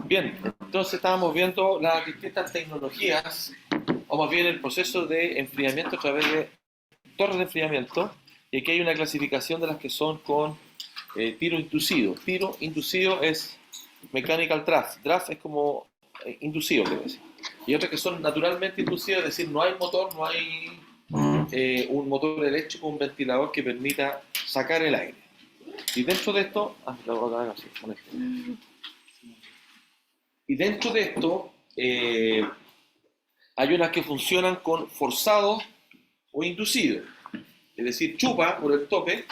Bien, entonces estábamos viendo las distintas tecnologías, o más bien el proceso de enfriamiento a través de torres de enfriamiento, y aquí hay una clasificación de las que son con tiro inducido. Tiro inducido es mechanical draft, draft es como inducido, quiero decir. Y otras que son naturalmente inducidas, es decir, no hay motor, no hay un motor eléctrico, un ventilador que permita sacar el aire. Y dentro de esto, y dentro de esto hay unas que funcionan con forzado o inducido, es decir, chupa por el tope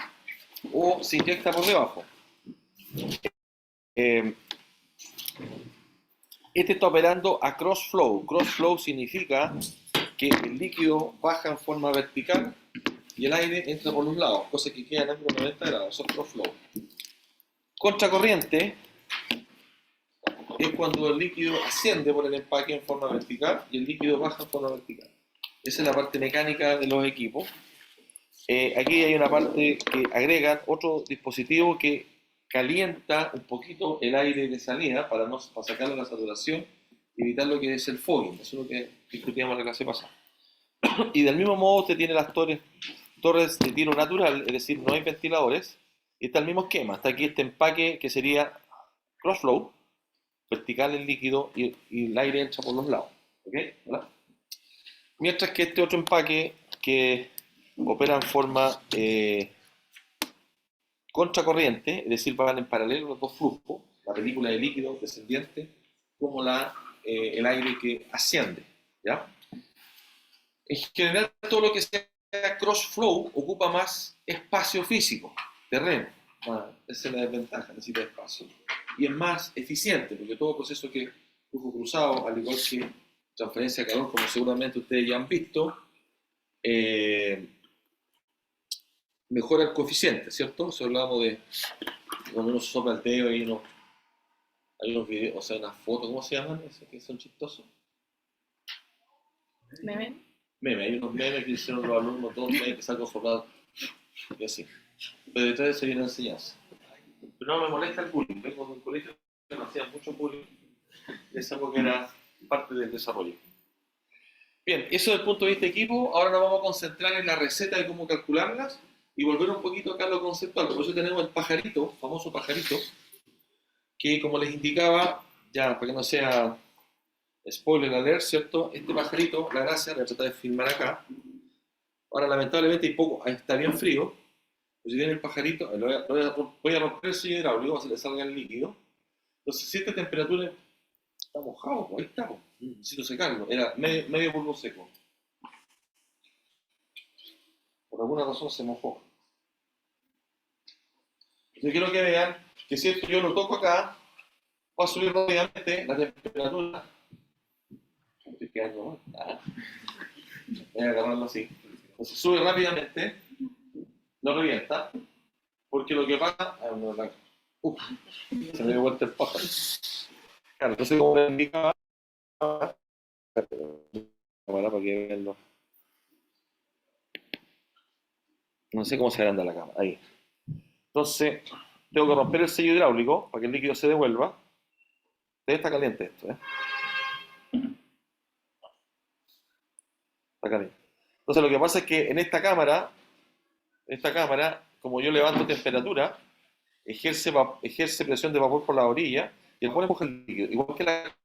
o se inyecta por debajo. Eh, este está operando a cross flow. Cross flow significa que el líquido baja en forma vertical y el aire entra por los lados, cosa que queda en ángulo 90 grados, eso es cross flow. Contracorriente es cuando el líquido asciende por el empaque en forma vertical y el líquido baja en forma vertical. Esa es la parte mecánica de los equipos. Aquí hay una parte que agregan otro dispositivo que calienta un poquito el aire de salida para sacarle la saturación y evitar lo que es el fogging. Eso es lo que discutíamos en la clase pasada. Y del mismo modo usted tiene las torres de tiro natural, es decir, no hay ventiladores, y está el mismo esquema. Está aquí este empaque que sería cross flow, vertical el líquido y el aire entra por los lados. ¿Ok? ¿Verdad? Mientras que este otro empaque que opera en forma contracorriente, es decir, van en paralelo los dos flujos, la película de líquido descendiente como el aire que asciende. ¿Ya? En general, todo lo que sea cross flow ocupa más espacio físico, terreno. Esa es la desventaja, necesita espacio. Y es más eficiente, porque todo proceso que flujo cruzado, al igual que transferencia de calor, como seguramente ustedes ya han visto, mejora el coeficiente, ¿cierto? Si hablamos de cuando uno sopla el dedo y hay unos videos, o sea, unas fotos, ¿cómo se llaman? Esos que son chistosos. ¿Meme? Memes, hay unos memes que hicieron los alumnos, todos memes que sacan formados y así. Pero detrás de eso hay una enseñanza. Pero no me molesta el bullying, vengo de un colegio que no hacían mucho bullying, es algo que era parte del desarrollo. Bien, eso desde el punto de vista de equipo, ahora nos vamos a concentrar en la receta de cómo calcularlas y volver un poquito acá a lo conceptual. Por eso tenemos el pajarito, famoso pajarito, que como les indicaba, ya para que no sea spoiler alert, ¿cierto? Este pajarito, la gracia, voy a tratar de filmar acá. Ahora lamentablemente está bien frío, pues si viene el pajarito, voy a romper el sello hidráulico para que le salga el líquido. Entonces, si esta temperatura está mojado, pues ahí está, pues. Necesito secarlo, era medio polvo seco. Por alguna razón se mojó. Yo quiero que vean que si esto yo lo toco acá, va a subir rápidamente la temperatura. Estoy quedando mal. Voy a agarrarlo así. Entonces sube rápidamente, no revienta, porque lo que pasa. Se me dio vuelta el pájaro. Claro, entonces como le indicaba, para que vean. No sé cómo se agranda la cámara. Ahí. Entonces, tengo que romper el sello hidráulico para que el líquido se devuelva. Está caliente esto, ¿eh? Está caliente. Entonces, lo que pasa es que en esta cámara, como yo levanto temperatura, ejerce presión de vapor por la orilla y el pone empuja el líquido. Igual que la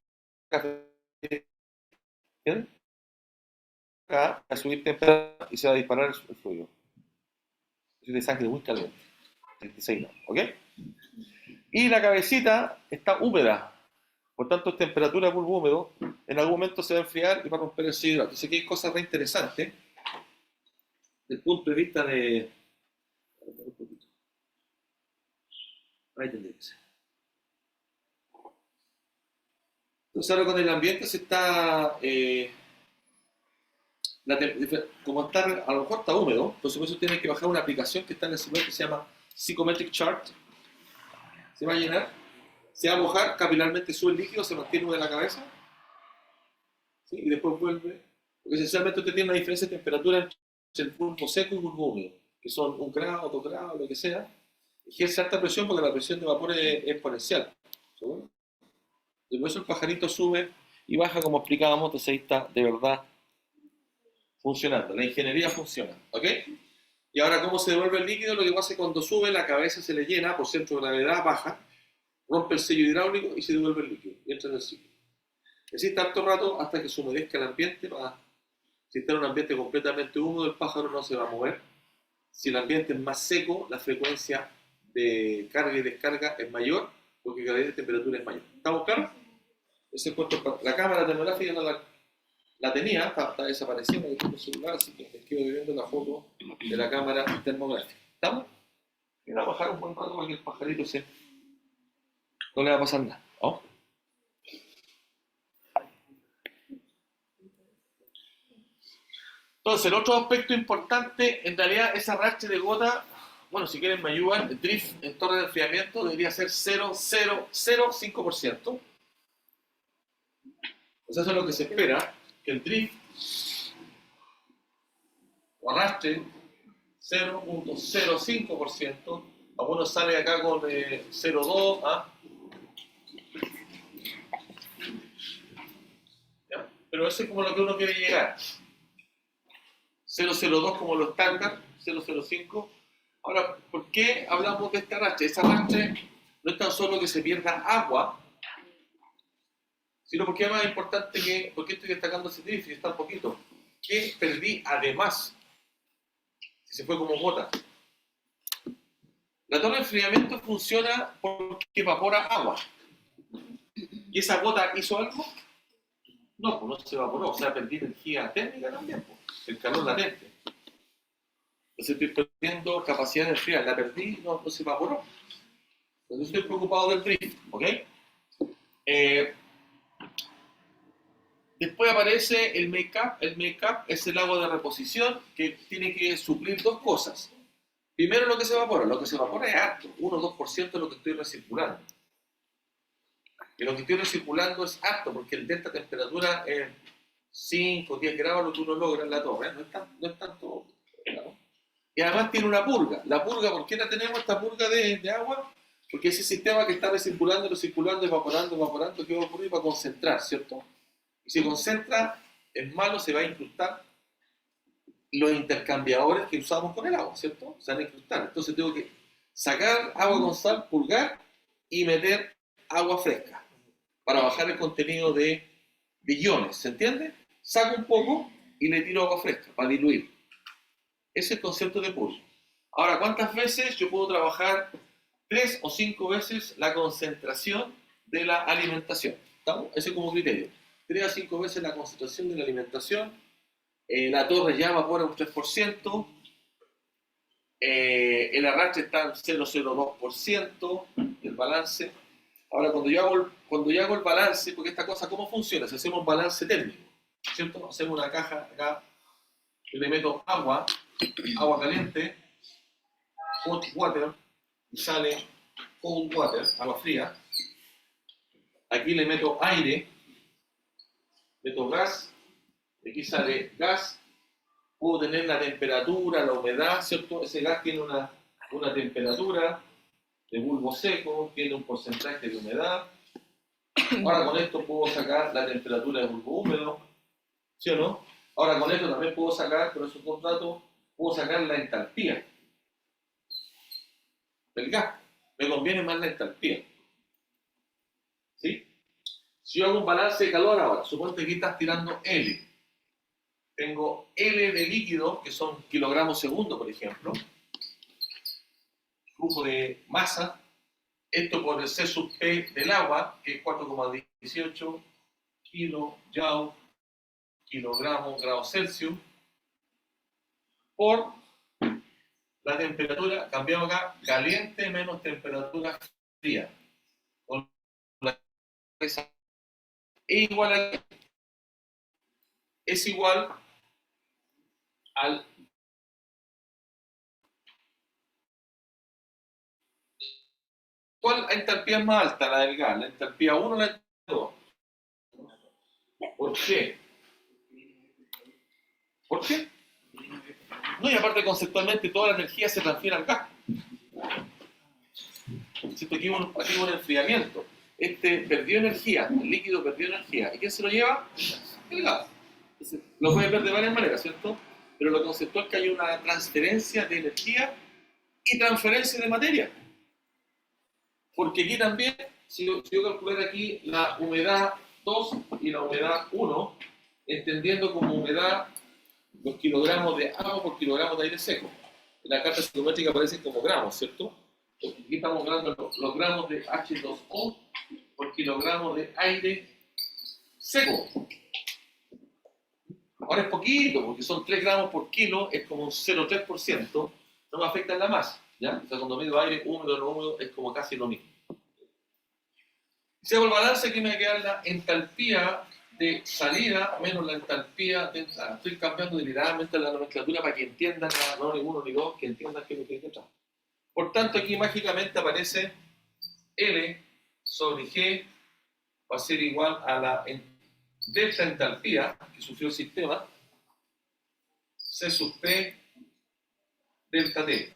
cafetería, acá, va a subir temperatura y se va a disparar el fluido. Es de sangre muy caliente. 36 grados, ¿ok? Y la cabecita está húmeda. Por tanto, es temperatura de polvo húmedo. En algún momento se va a enfriar y va a romper el sello hidráulico. Entonces, aquí hay cosas re interesantes desde el punto de vista de. Ahí tendría que ser. Entonces, ahora con el ambiente se está. Como está, a lo mejor está húmedo, entonces por eso tiene que bajar una aplicación que está en el celular que se llama Psychometric Chart. Se va a llenar, se va a mojar, capilarmente sube el líquido, se mantiene húmeda la cabeza, ¿sí? Y después vuelve. Porque esencialmente usted tiene una diferencia de temperatura entre el bulbo seco y el bulbo húmedo, que son 1 grado, 2 grados, lo que sea. Ejerce alta presión porque la presión de vapor es exponencial. ¿Seguro? Y por eso el pajarito sube y baja como explicábamos, entonces ahí está de verdad funcionando. La ingeniería funciona, ¿ok? Y ahora, ¿cómo se devuelve el líquido? Lo que pasa es que cuando sube, la cabeza se le llena por centro de gravedad, baja, rompe el sello hidráulico y se devuelve el líquido. Y entra en el ciclo. Así tanto rato hasta que se humedezca el ambiente. Si está en un ambiente completamente húmedo, el pájaro no se va a mover. Si el ambiente es más seco, la frecuencia de carga y descarga es mayor, porque la de temperatura es mayor. ¿Estamos claros? Ese cuento, la cámara termográfica no la tenía, está desapareciendo de el celular, así que les quedo viendo la foto de la cámara termográfica. ¿Estamos? Y vamos a bajar un buen rato para que el pajarito no le va a pasar nada. ¿Oh? Entonces, el otro aspecto importante, en realidad, ese arrastre de gota, bueno, si quieren me ayudan, el drift en torre de enfriamiento debería ser 0,005%. O sea, eso es lo que se espera, que el drift o arrastre 0,05%. Algunos sale acá con 0,2, ¿ah? ¿Ya? Pero eso es como lo que uno quiere llegar. 0,02 como lo estándar, 0,05. Ahora, ¿por qué hablamos de este arrastre? Este arrastre no es tan solo que se pierda agua, sino porque es más importante que, ¿por qué estoy destacando ese drift y está un poquito? ¿Qué perdí además? Si se fue como gota. La torre de enfriamiento funciona porque evapora agua. ¿Y esa gota hizo algo? No, pues no se evaporó, o sea, perdí energía térmica también, pues, el calor latente. Entonces estoy perdiendo capacidad de enfriar, la perdí, no se evaporó. Entonces estoy preocupado del drift, ¿ok? Después aparece el make-up. El make-up es el agua de reposición que tiene que suplir dos cosas. Primero lo que se evapora. Lo que se evapora es harto, 1 o 2% de lo que estoy recirculando. Y lo que estoy recirculando es harto, porque el delta temperatura es 5 o 10 grados lo que uno logra en la torre. No es tanto. ¿No? Y además tiene una purga. La purga, ¿por qué la tenemos esta purga de agua? Porque ese sistema que está recirculando, evaporando, ¿qué va a ocurrir? Va a concentrar, ¿cierto? Y si concentra, es malo, se va a incrustar los intercambiadores que usamos con el agua, ¿cierto? Se van a incrustar. Entonces tengo que sacar agua con sal, purgar y meter agua fresca para bajar el contenido de iones, ¿se entiende? Saco un poco y le tiro agua fresca para diluir. Ese es el concepto de purga. Ahora, ¿cuántas veces yo puedo trabajar? 3 o 5 veces la concentración de la alimentación. ¿Estamos? Ese es como criterio. 3 a 5 veces la concentración de la alimentación. La torre ya evapora un 3%. El arrastre está en 0,02%. El balance. Ahora, cuando yo hago el balance, porque esta cosa, ¿cómo funciona? Si hacemos un balance térmico, ¿cierto? Hacemos una caja acá. Yo le meto agua caliente, hot water, y sale cold water, agua fría. Aquí le meto aire, meto gas, aquí sale gas, puedo tener la temperatura, la humedad, ¿cierto? Ese gas tiene una temperatura de bulbo seco, tiene un porcentaje de humedad. Ahora con esto puedo sacar la temperatura de bulbo húmedo, ¿sí o no? Ahora con esto también puedo sacar, con esos dos datos, puedo sacar la entalpía del gas. Me conviene más la entalpía. ¿Sí? Si yo hago un balance de calor ahora, suponte que estás tirando L. Tengo L de líquido, que son kilogramos segundo, por ejemplo. Flujo de masa. Esto por el C sub P del agua, que es 4,18 kilojoule, kilogramos, grados Celsius, por la temperatura, cambiamos acá, caliente menos temperatura fría. Con la es igual al ¿cuál entalpía es más alta? La del gas, la entalpía 1 o la entalpía 2. ¿Por qué? ¿Por qué? No, y aparte conceptualmente toda la energía se transfiere al gas. ¿Cierto? Aquí hubo un enfriamiento. perdió energía, el líquido perdió energía. ¿Y quién se lo lleva? El gas. Entonces, lo puedes ver de varias maneras, ¿cierto? Pero lo conceptual es que hay una transferencia de energía y transferencia de materia. Porque aquí también, si yo calcular aquí la humedad 2 y la humedad 1, entendiendo como humedad los kilogramos de agua por kilogramos de aire seco. En la carta psicométrica aparecen como gramos, ¿cierto? Aquí estamos hablando los gramos de H2O por kilogramo de aire seco. Ahora es poquito, porque son 3 gramos por kilo, es como un 0,3%, no me afecta en la masa, ¿ya? O sea, cuando mido aire húmedo o no húmedo es como casi lo mismo. Si hago el balance, aquí me va a quedar la entalpía de salida menos la entalpía de entrada. Estoy cambiando deliberadamente la nomenclatura para que entiendan, no ni uno ni dos, que entiendan qué es lo que hay detrás. Por tanto, aquí mágicamente aparece L sobre G va a ser igual a la delta entalpía que sufrió el sistema, C sub P delta T.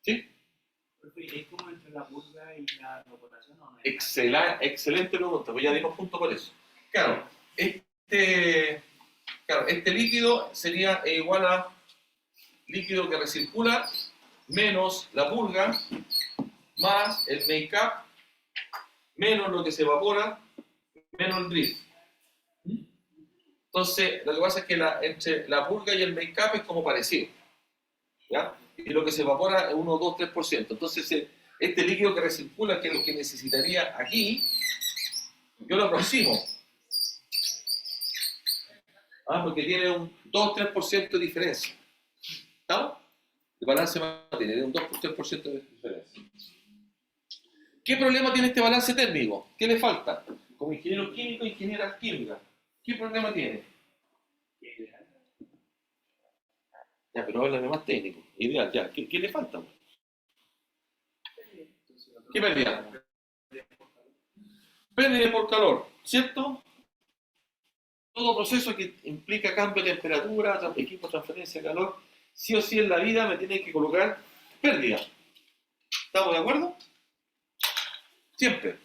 ¿Sí? ¿Es como entre la purga y la evaporación o no? Excelente pregunta, pues ya dimos punto por eso. Claro, este líquido sería igual a líquido que recircula menos la purga más el make-up menos lo que se evapora menos el drift. Entonces, lo que pasa es que entre la purga y el make-up es como parecido, ¿ya? Y lo que se evapora es 1, 2, 3%. Entonces, este líquido que recircula, que es lo que necesitaría aquí, yo lo aproximo. Porque tiene un 2-3% de diferencia. ¿Estamos? El balance va a tener un 2-3% de diferencia. ¿Qué problema tiene este balance térmico? ¿Qué le falta? Como ingeniero químico e ingeniera química, ¿qué problema tiene? Ya, pero háblame más técnico. Ideal, ya. ¿Qué le falta? ¿Qué pérdida? Pérdida por calor, ¿cierto? Todo proceso que implica cambio de temperatura, equipo de transferencia de calor, sí o sí en la vida me tiene que colocar pérdida. ¿Estamos de acuerdo? Siempre.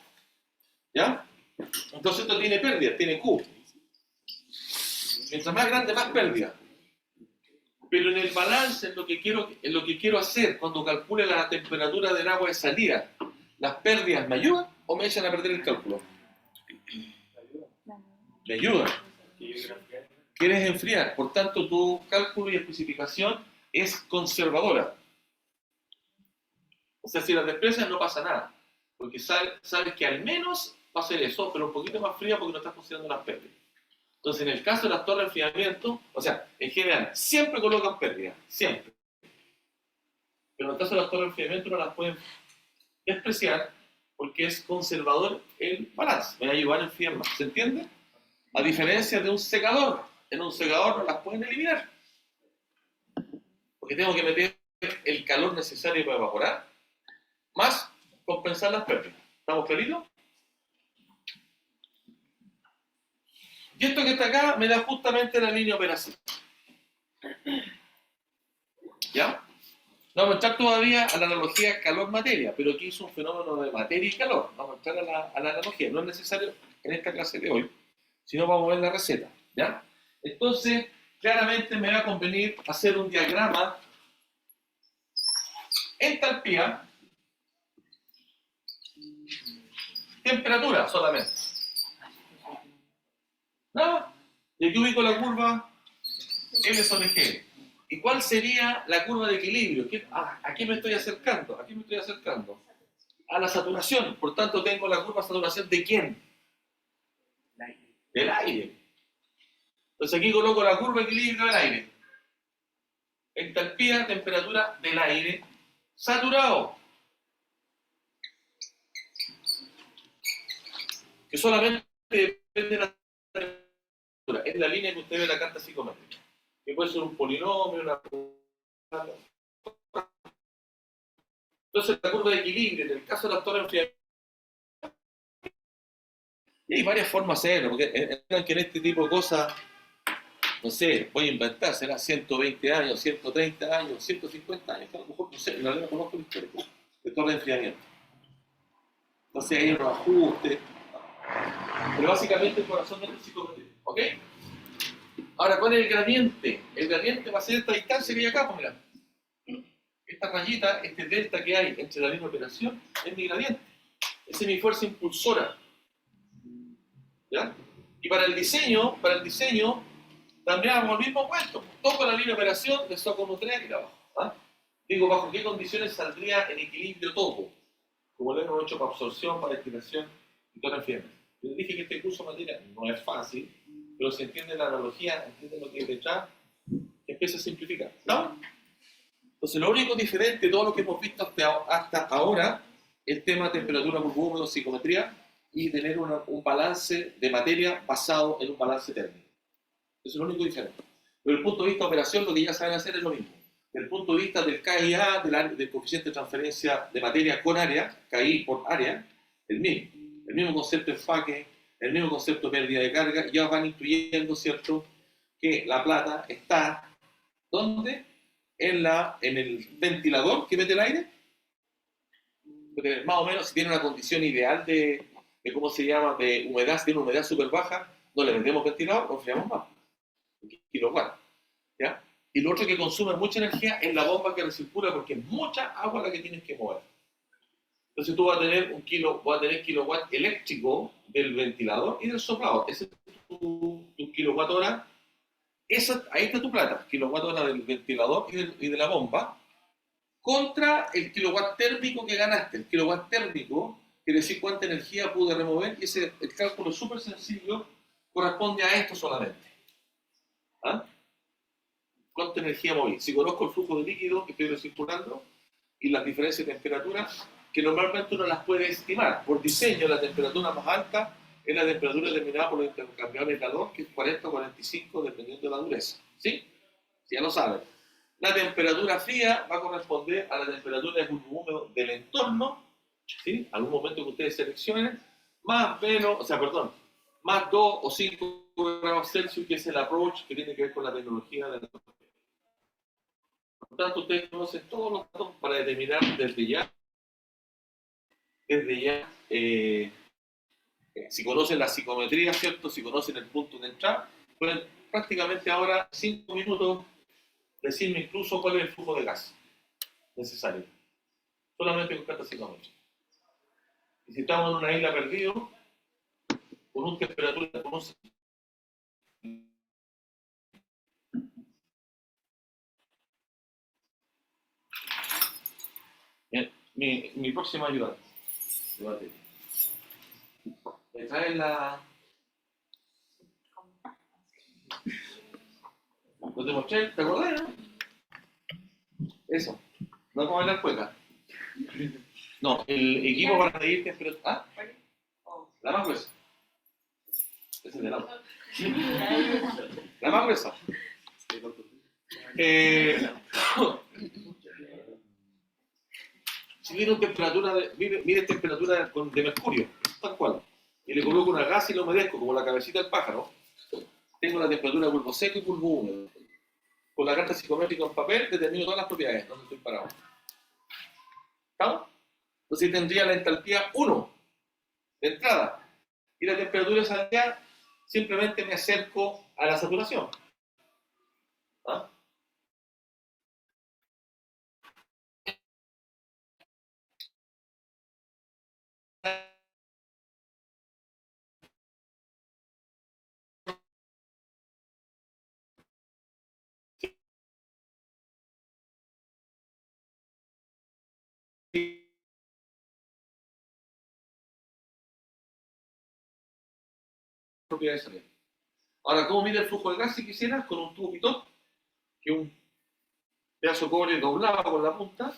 ¿Ya? Entonces esto tiene pérdida, tiene Q. Mientras más grande, más pérdida. Pero en el balance, en lo que quiero hacer, cuando calcule la temperatura del agua de salida, ¿las pérdidas me ayudan o me echan a perder el cálculo? Me ayudan. Quieres enfriar, por tanto tu cálculo y especificación es conservadora. O sea, si las desprecias no pasa nada, porque sabes que al menos va a ser eso, pero un poquito más fría porque no estás considerando las pérdidas. Entonces, en el caso de las torres de enfriamiento, o sea, en general, siempre colocan pérdidas, siempre. Pero en el caso de las torres de enfriamiento no las pueden despreciar porque es conservador el balance, me va a ayudar a enfriar más, ¿se entiende? A diferencia de un secador, en un secador no las pueden eliminar, porque tengo que meter el calor necesario para evaporar, más compensar las pérdidas. ¿Estamos claritos? Y esto que está acá me da justamente la línea operación. ¿Ya? No vamos a entrar todavía a la analogía calor-materia, pero aquí es un fenómeno de materia y calor. Vamos a entrar a la analogía. No es necesario en esta clase de hoy, sino vamos a ver la receta. ¿Ya? Entonces, claramente me va a convenir hacer un diagrama entalpía, temperatura solamente. ¿No? Y aquí ubico la curva L sobre G. ¿Y cuál sería la curva de equilibrio? ¿A qué me estoy acercando? ¿A qué me estoy acercando? A la saturación. Por tanto, tengo la curva de saturación ¿de quién? Del aire. Entonces aquí coloco la curva de equilibrio del aire. Entalpía, temperatura del aire saturado. Que solamente depende de la temperatura. Es la línea que usted ve en la carta psicométrica. Que puede ser un polinomio, una... Entonces la curva de equilibrio, en el caso de las torres de enfriamiento, y hay varias formas de hacerlo, porque que en este tipo de cosas, no sé, voy a inventar, será 120 años, 130 años, 150 años, a lo mejor, no sé, en realidad no conozco la historia. de torre de enfriamiento. Entonces hay unos ajustes, pero básicamente el corazón de la psicometría. ¿Ok? Ahora, ¿cuál es el gradiente? El gradiente va a ser esta distancia que hay acá, pues mira. Esta rayita, este delta que hay entre la línea de operación, es mi gradiente. Esa es mi fuerza impulsora. ¿Ya? Y para el diseño, también hago el mismo cuento. Toco la línea de operación, le saco un 3 y abajo. ¿Ah? Digo, ¿bajo qué condiciones saldría en equilibrio todo? Como lo hemos hecho para absorción, para destilación y todo el firme. Les dije que este curso de materia no es fácil, pero si entiende la analogía, entiende lo que hay detrás, empieza a simplificar. ¿No? Entonces, lo único diferente de todo lo que hemos visto hasta ahora, el tema temperatura, bulbo húmedo, psicometría, y tener un balance de materia basado en un balance térmico. Eso es lo único diferente. Pero desde el punto de vista de operación, lo que ya saben hacer es lo mismo. Desde el punto de vista del KIA, del coeficiente de transferencia de materia con área, KI por área, el mismo. El mismo concepto de enfaque, el mismo concepto de pérdida de carga, ya van incluyendo, ¿cierto?, que la plata está, ¿dónde? En el ventilador que mete el aire. Porque más o menos, si tiene una condición ideal ¿cómo se llama?, de humedad, si tiene una humedad súper baja, no le metemos ventilador, no enfriamos más. Kilowatts, ¿ya? Y lo otro que consume mucha energía es la bomba que recircula, porque es mucha agua la que tienes que mover. Entonces tú vas a tener kilowatt eléctrico del ventilador y del soplador. Ese es tu kilowatt hora. Ahí está tu plata, kilowatt hora del ventilador y de la bomba, contra el kilowatt térmico que ganaste. El kilowatt térmico quiere decir cuánta energía pude remover, y el cálculo es súper sencillo, corresponde a esto solamente. ¿Ah? ¿Cuánta energía moví? Si conozco el flujo de líquido que estoy recirculando y las diferencias de temperatura, que normalmente uno las puede estimar. Por diseño, la temperatura más alta es la temperatura determinada por los intercambiables de calor, que es 40 o 45, dependiendo de la dureza. ¿Sí? Ya lo saben. La temperatura fría va a corresponder a la temperatura de bulbo húmedo del entorno, ¿sí? Algún momento que ustedes seleccionen, más 2 o 5 grados Celsius, que es el approach que tiene que ver con la tecnología de la. Por lo tanto, ustedes conocen todos los datos para determinar si conocen la psicometría, ¿cierto? Si conocen el punto de entrada, pueden prácticamente ahora, 5 minutos, decirme incluso cuál es el flujo de gas necesario. Solamente con carta psicométrica. Y si estamos en una isla perdido, con una temperatura mi próxima ayudante de batería. Me trae lo te mostré, ¿te acordás, no? Eso. No como en la cueca. No, el equipo para medir temperatura. ¿Ah? La más gruesa. Ese es de lado. La más gruesa. Si mide temperatura de mercurio, tal cual, y le coloco una gasa y lo humedezco, como la cabecita del pájaro, tengo la temperatura de bulbo seco y bulbo húmedo. Con la carta psicométrica en papel determino todas las propiedades, donde estoy parado. ¿Estamos? Entonces tendría la entalpía 1 de entrada, y la temperatura de salida, simplemente me acerco a la saturación. ¿Ah? Propiedades de salida. Ahora, ¿cómo mide el flujo de gas si quisieras? Con un tubo pitot, que es un pedazo de cobre doblado con la punta,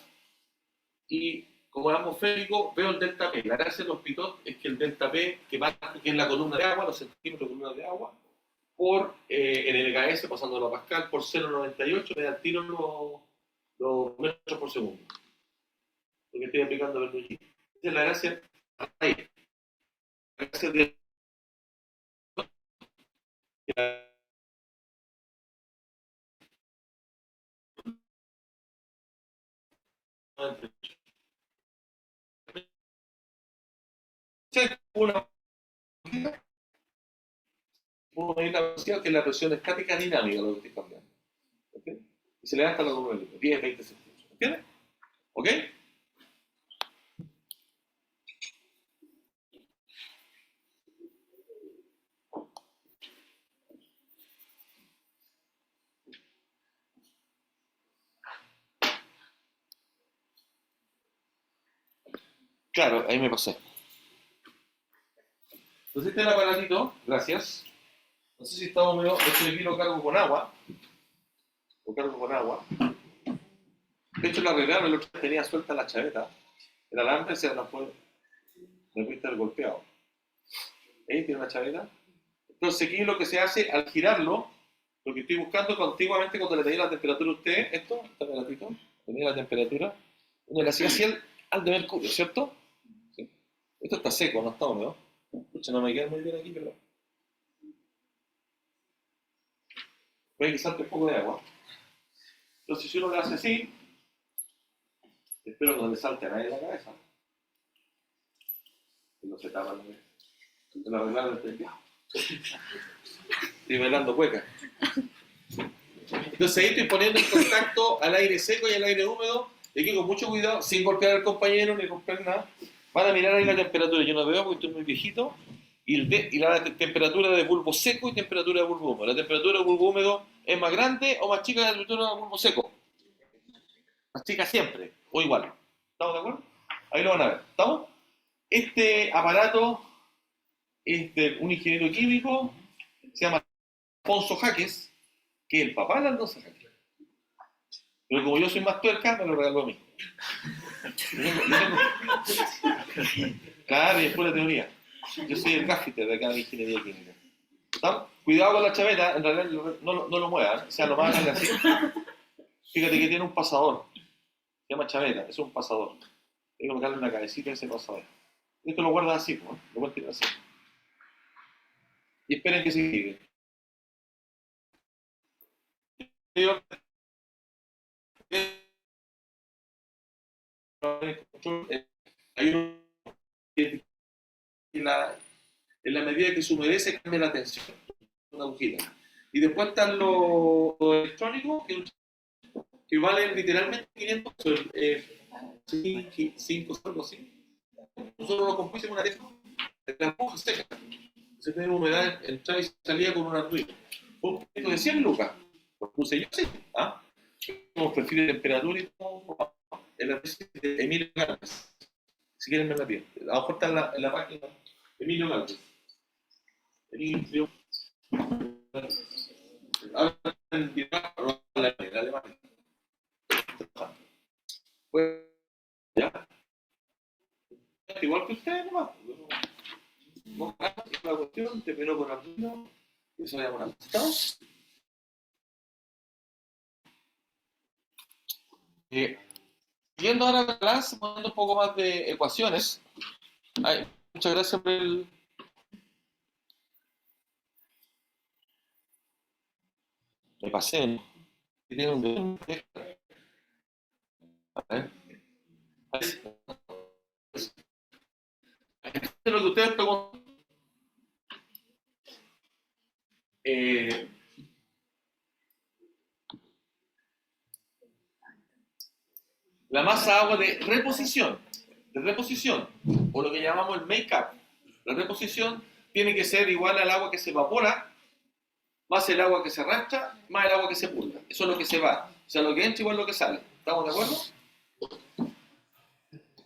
y como es atmosférico, veo el delta P. La gracia de los pitot es que el delta P, que es la columna de agua, los centímetros de columna de agua, por en el LKS, pasándolo a Pascal, por 0,98, me da el tiro los metros por segundo. Porque estoy aplicando Bernoulli. Esa es la gracia. Ahí. La gracia de Una velocidad que es la presión estática dinámica, lo que estoy cambiando. ¿Okay? Y se levanta la curva del líquido, 10, 20 centímetros. ¿Entiendes? ¿Ok? Claro, ahí me pasé. Entonces este es el aparatito, gracias. No sé si está húmedo, esto de aquí lo cargo con agua. Lo cargo con agua. De hecho, la arreglaron, el otro día tenía suelta la chaveta. El alambre se la fue, me pudiste haber golpeado. Ahí tiene una chaveta. Entonces aquí lo que se hace al girarlo, lo que estoy buscando continuamente cuando le tenía la temperatura a usted, esto, este aparatito, tenía la temperatura, uno le hacía así al de mercurio, ¿cierto? ¿Sí? Esto está seco, no está húmedo. Escucha, no me queda muy bien aquí, pero voy a que salte un poco de agua. Entonces si uno le hace así, espero que no le salte a nadie de la cabeza. Y no se tapa la cabeza. Se lo arreglaron el día. Estoy bailando cueca. Entonces ahí estoy poniendo en contacto al aire seco y al aire húmedo. Y aquí con mucho cuidado, sin golpear al compañero ni romper nada. Van a mirar ahí la temperatura. Yo no veo porque estoy muy viejito. Y la temperatura de bulbo seco y temperatura de bulbo húmedo. La temperatura de bulbo húmedo es más grande o más chica que la temperatura de bulbo seco. Más chica siempre, o igual. ¿Estamos de acuerdo? Ahí lo van a ver. ¿Estamos? Este aparato es de un ingeniero químico, se llama Alfonso Jaques, que es el papá de Alfonso Jaques. Pero como yo soy más tuerca, me lo regaló a mí. Claro, y después la teoría. Yo soy el gaffiter de acá de ingeniería química. ¿Estamos? Cuidado con la chaveta, en realidad no lo muevan, o sea, lo más así. Fíjate que tiene un pasador, se llama chaveta, es un pasador. Hay que colocarle una cabecita a ese pasador. Esto lo guardas así, ¿no? Lo puedes tirar así. Y esperen que se sigue. Hay en la medida que se humedece cambia la tensión, una agujita. Y después están los electrónicos que valen literalmente 500 pesos, 5 algo así. Nosotros lo compusimos una vez, la aguja seca. Se tiene humedad, entraba y salía con una ruina. Un poquito de 100 lucas. Lo puse yo así. ¿Ah? Como perfil de temperatura y todo. En la tesis de Emilio Galvez. Si quieren ver la piel. A lo mejor está en la página. Emilio Galvez. Emilio. Habla en alemán. Pues, ya. Igual que ustedes, nomás. No hagas la cuestión, te pelo con Arduino. Eso ya una. ¿Estamos? Siguiendo ahora la clase, poniendo un poco más de ecuaciones. Ay, muchas gracias por el. Me pasé, ¿no? Tiene un. A ver. Lo que ustedes preguntan. Eh, la masa de agua de reposición, o lo que llamamos el make-up. La reposición tiene que ser igual al agua que se evapora, más el agua que se arrastra, más el agua que se purga. Eso es lo que se va. O sea, lo que entra igual lo que sale. ¿Estamos de acuerdo?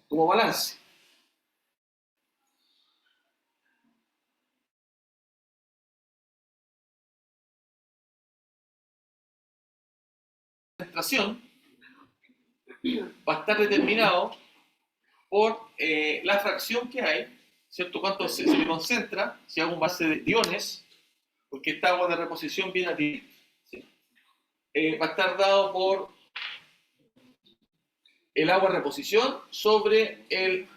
Como balance. La concentración va a estar determinado por la fracción que hay, ¿cierto? Cuánto se concentra, si hago un base de iones, porque esta agua de reposición viene a ti, ¿sí? Va a estar dado por el agua de reposición sobre el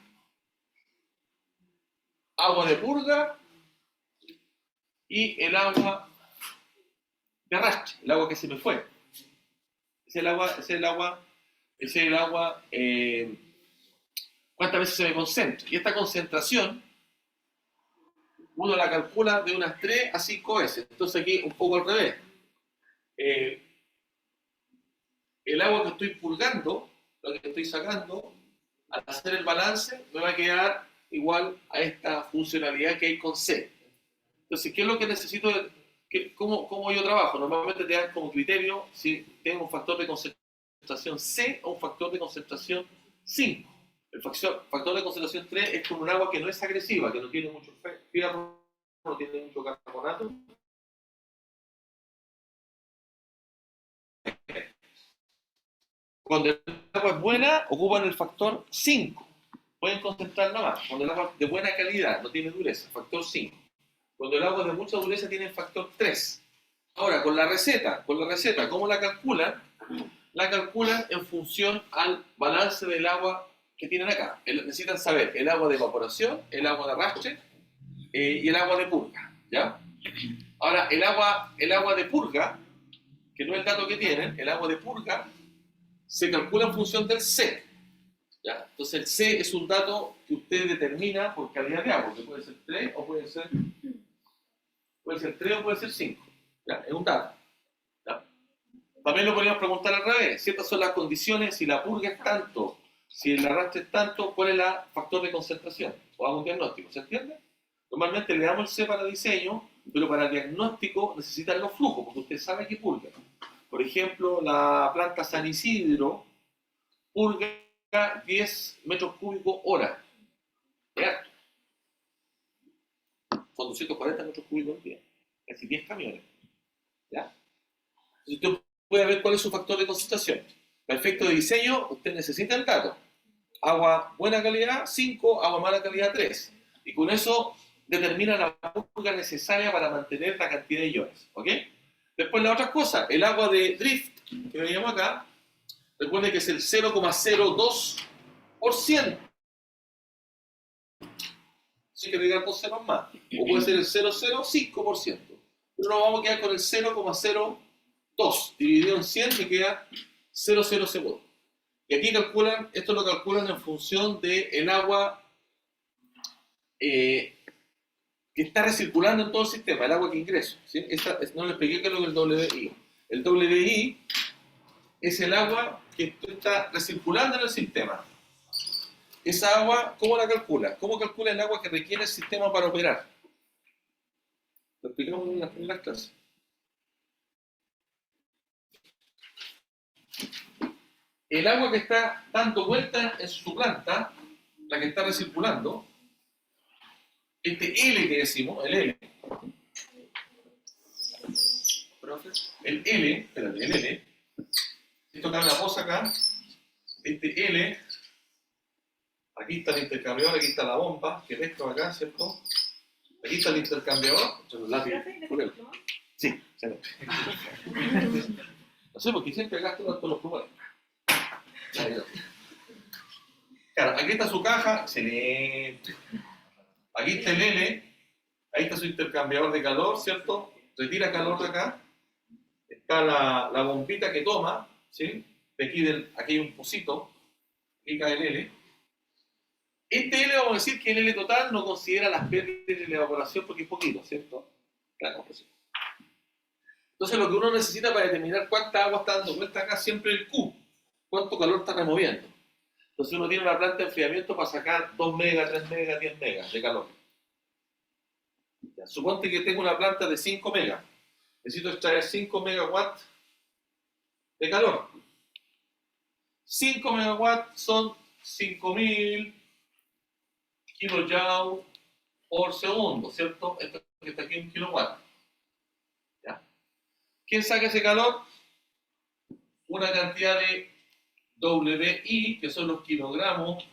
agua de purga y el agua de arrastre, el agua que se me fue. Es el agua, cuántas veces se me concentra. Y esta concentración uno la calcula de unas 3 a 5 veces. Entonces aquí un poco al revés. El agua que estoy purgando, lo que estoy sacando, al hacer el balance, me va a quedar igual a esta funcionalidad que hay con C. Entonces, ¿qué es lo que necesito? ¿Cómo yo trabajo? Normalmente te dan como criterio si tengo un factor de concentración C o un factor de concentración 5. El factor de concentración 3 es con un agua que no es agresiva, que no tiene mucho fierro, no tiene mucho carbonato. Cuando el agua es buena, ocupan el factor 5. Pueden concentrarla más. Cuando el agua es de buena calidad, no tiene dureza, factor 5. Cuando el agua es de mucha dureza, tiene factor 3. Ahora, con la receta, ¿cómo la calculan? La calculan en función al balance del agua que tienen acá. Necesitan saber el agua de evaporación, el agua de arrastre y el agua de purga. ¿Ya? Ahora, el agua de purga, que no es el dato que tienen, el agua de purga se calcula en función del C. ¿Ya? Entonces el C es un dato que usted determina por calidad de agua, que puede ser 3 o puede ser 3 o puede ser 5. ¿Ya? Es un dato. ¿Ya? También lo podríamos preguntar al revés. Si estas son las condiciones, si la purga es tanto, si el arrastre es tanto, ¿cuál es el factor de concentración? O hago un diagnóstico, ¿se entiende? Normalmente le damos el C para diseño, pero para diagnóstico necesitan los flujos, porque usted sabe que purga. Por ejemplo, la planta San Isidro purga 10 metros cúbicos hora. Es harto. Son 240 metros cúbicos al día. Es decir, 10 camiones. ¿Ya? Entonces usted puede ver cuál es su factor de concentración. Para efecto de diseño, usted necesita el dato. Agua buena calidad, 5, agua mala calidad, 3. Y con eso determina la purga necesaria para mantener la cantidad de iones. ¿Ok? Después la otra cosa, el agua de drift, que veíamos acá, recuerde que es el 0,02%. Si hay que agregar 2 ceros más. O puede ser el 0,05%. Pero nos vamos a quedar con el 0,02. Dividido en 100 me queda 0,00 segundos. Y aquí calculan, esto lo calculan en función del agua que está recirculando en todo el sistema, el agua que ingresa. ¿Sí? No les expliqué qué es lo que es el WI. El WI es el agua que está recirculando en el sistema. Esa agua, ¿cómo la calcula? ¿Cómo calcula el agua que requiere el sistema para operar? Lo explicamos en las clases. El agua que está dando vueltas en su planta, la que está recirculando, este L que decimos, el L, el L, espérate, el L, esto acá una cosa acá, este L, aquí está el intercambiador, aquí está la bomba, que pesca acá, ¿cierto? Aquí está el intercambiador, sí, se ve. No sé, porque siempre gasto todos los plumones. Claro, aquí está su caja, excelente. Aquí está el L, ahí está su intercambiador de calor, ¿cierto? Retira calor de acá. Está la bombita que toma, ¿sí? De aquí hay un pocito, aquí cae el L. Este L, vamos a decir que el L total no considera las pérdidas de la evaporación porque es poquito, ¿cierto? Claro, pues sí. Entonces lo que uno necesita para determinar cuánta agua está dando vuelta acá siempre el Q, cuánto calor está removiendo. Entonces uno tiene una planta de enfriamiento para sacar 2 megas, 3 megas, 10 megas de calor. Ya, suponte que tengo una planta de 5 megas. Necesito extraer 5 megawatts de calor. 5 megawatts son 5000 kilojoule por segundo, ¿cierto? Esto que está aquí en kilowatt. ¿Ya? ¿Quién saca ese calor? Una cantidad de WI, que son los kilogramos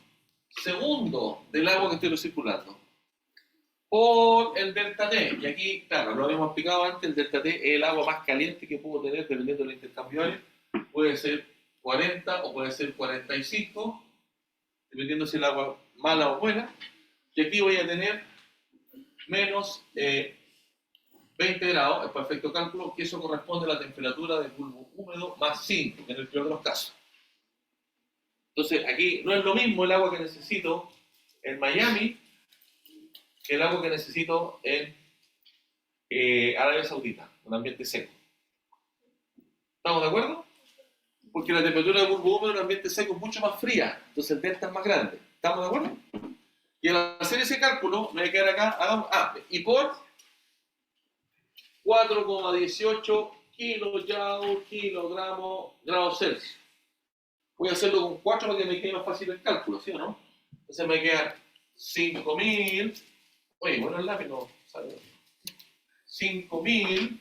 segundo del agua que estoy recirculando, por el delta T. Y aquí, claro, lo habíamos explicado antes, el delta T es el agua más caliente que puedo tener dependiendo de los intercambiadores. Puede ser 40 o puede ser 45, dependiendo si el agua es mala o buena. Y aquí voy a tener menos 20 grados, es perfecto cálculo, que eso corresponde a la temperatura del bulbo húmedo más 5, en el peor de los casos. Entonces, aquí no es lo mismo el agua que necesito en Miami que el agua que necesito en Arabia Saudita, un ambiente seco. ¿Estamos de acuerdo? Porque la temperatura de bulbo húmedo en un ambiente seco es mucho más fría, entonces el delta es más grande. ¿Estamos de acuerdo? Y al hacer ese cálculo, me voy a quedar acá, y por 4,18 kilogramos grados Celsius. Voy a hacerlo con 4 para que me quede más fácil el cálculo, ¿sí o no? Entonces me queda 5.000, oye, bueno el lápiz no sale. 5.000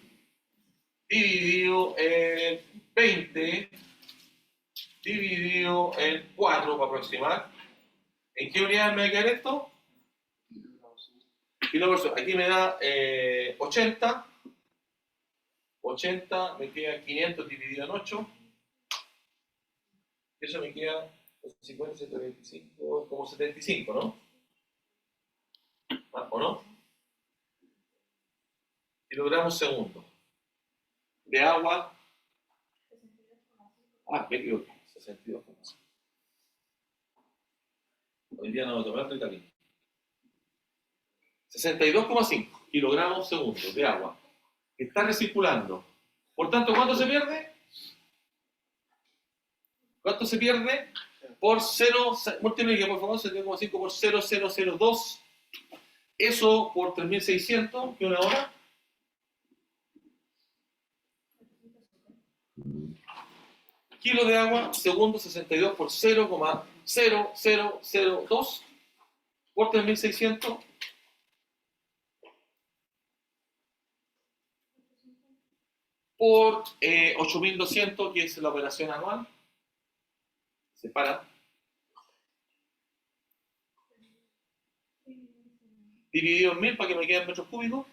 dividido en 20 dividido en 4 para aproximar. ¿En qué unidades me va a quedar esto? Kilogramos. Aquí me da 80. 80 me queda 500 dividido en 8. Eso me queda 50, 125, como 75, ¿no? ¿O no? Kilogramos segundo. De agua. Me equivoqué. 62,5. Hoy día no voy a tomar Ritalin. 62,5 kilogramos segundo de agua. Está recirculando. Por tanto, ¿cuánto se pierde? ¿Cuánto se pierde? Por 0, multiplique por favor, 72,5 por 0,002. Eso por 3.600, que una hora. Kilo de agua, segundo 62 por 0,0002 por 3.600. Por 8.200, que es la operación anual. Separa. Dividido en 1000 para que me queden metros cúbicos.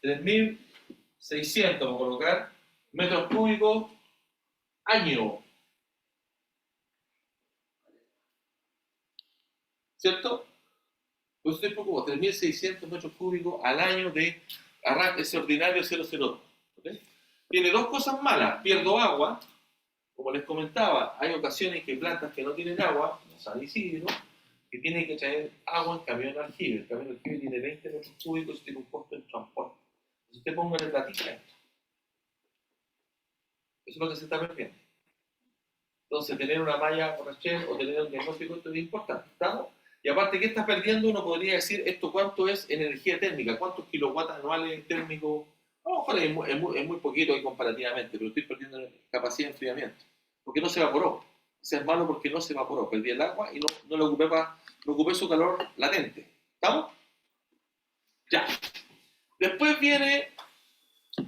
3.600, vamos a colocar metros cúbicos año. ¿Cierto? Pues estoy preocupado, 3.600 metros cúbicos al año de arranque ese ordinario 002. ¿Okay? Tiene dos cosas malas. Pierdo agua. Como les comentaba, hay ocasiones que plantas que no tienen agua, como San Isidro, que tienen que traer agua en camión de aljibe. El camión de aljibe tiene 20 metros cúbicos y tiene un costo en transporte. Entonces usted ponga en platita esto. Eso es lo que se está perdiendo. Entonces, tener una malla borrachera o tener un diagnóstico, esto es importante. ¿Estamos? Y aparte, ¿qué estás perdiendo? Uno podría decir, ¿esto cuánto es en energía térmica? ¿Cuántos kilowatts anuales térmicos? A lo mejor es muy poquito ahí comparativamente, pero estoy perdiendo capacidad de enfriamiento. Porque no se evaporó. O sea, es malo porque no se evaporó. Perdí el agua y no lo ocupé su calor latente. ¿Estamos? Ya. Después viene